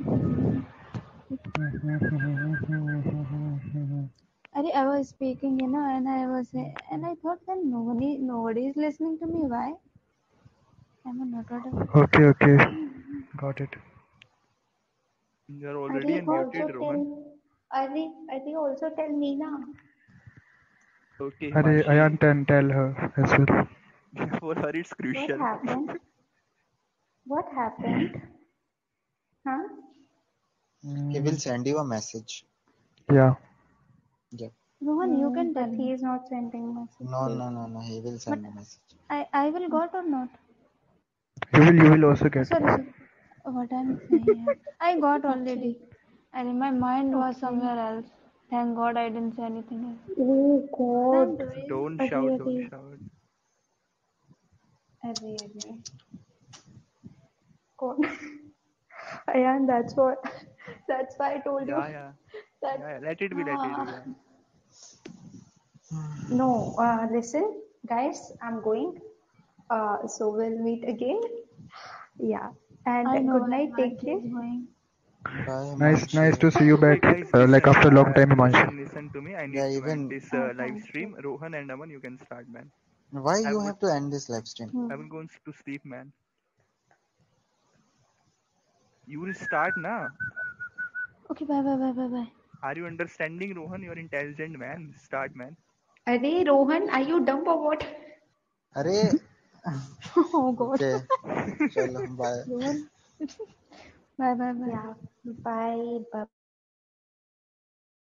[SPEAKER 8] I was speaking, and and I thought that nobody is listening to me. Why? Am I not audible?
[SPEAKER 11] Okay. Got it.
[SPEAKER 1] You're already
[SPEAKER 8] Are also
[SPEAKER 1] unmuted, Rohan.
[SPEAKER 8] tell, are also tell me now.
[SPEAKER 1] Okay,
[SPEAKER 11] Ayan,
[SPEAKER 1] Himanshi.
[SPEAKER 11] tell her as well.
[SPEAKER 1] For her, it's
[SPEAKER 8] What
[SPEAKER 1] crucial.
[SPEAKER 8] happened? What happened? Huh?
[SPEAKER 6] He will send you a message.
[SPEAKER 11] Yeah.
[SPEAKER 6] Yeah.
[SPEAKER 8] Rohan, you can tell he is not sending
[SPEAKER 6] No,
[SPEAKER 8] message.
[SPEAKER 6] no. He will
[SPEAKER 8] But
[SPEAKER 6] send a message.
[SPEAKER 8] I will got or not?
[SPEAKER 11] You will also get.
[SPEAKER 8] Sorry. What I'm saying, yeah. I got already. And my mind was somewhere else. Thank God I didn't say anything else. Oh
[SPEAKER 1] Don't,
[SPEAKER 8] God.
[SPEAKER 1] don't shout, don't
[SPEAKER 8] Arre,
[SPEAKER 1] shout.
[SPEAKER 8] arre. God. Ayan, that's why I told you
[SPEAKER 1] Yeah.
[SPEAKER 8] that.
[SPEAKER 1] Yeah. Let it be, let it be. Yeah.
[SPEAKER 8] No, listen, guys, I'm going. So we'll meet again. Yeah. And good night. Take care.
[SPEAKER 6] Bye,
[SPEAKER 11] Nice
[SPEAKER 6] Manshi.
[SPEAKER 11] to see you back.
[SPEAKER 1] Hey guys,
[SPEAKER 11] Like
[SPEAKER 1] listen.
[SPEAKER 11] after a long time, Himanshi.
[SPEAKER 1] Listen to me. I need
[SPEAKER 6] Yeah,
[SPEAKER 1] to end
[SPEAKER 6] even
[SPEAKER 1] this
[SPEAKER 8] Oh,
[SPEAKER 1] live
[SPEAKER 8] thank
[SPEAKER 1] stream.
[SPEAKER 8] you.
[SPEAKER 1] Rohan and Aman, you can start, man.
[SPEAKER 6] why
[SPEAKER 1] I
[SPEAKER 6] you
[SPEAKER 1] would.
[SPEAKER 6] have to end this live stream?
[SPEAKER 1] I will go to sleep, man. You will start now.
[SPEAKER 8] Okay, bye.
[SPEAKER 1] Are you understanding, Rohan? You're intelligent, man. Start, man.
[SPEAKER 8] Arey, Rohan, are you dumb or what?
[SPEAKER 6] Arey,
[SPEAKER 8] Oh God.
[SPEAKER 6] okay. Chalo, bye.
[SPEAKER 8] Rohan. Bye. Yeah. Bye. Bye.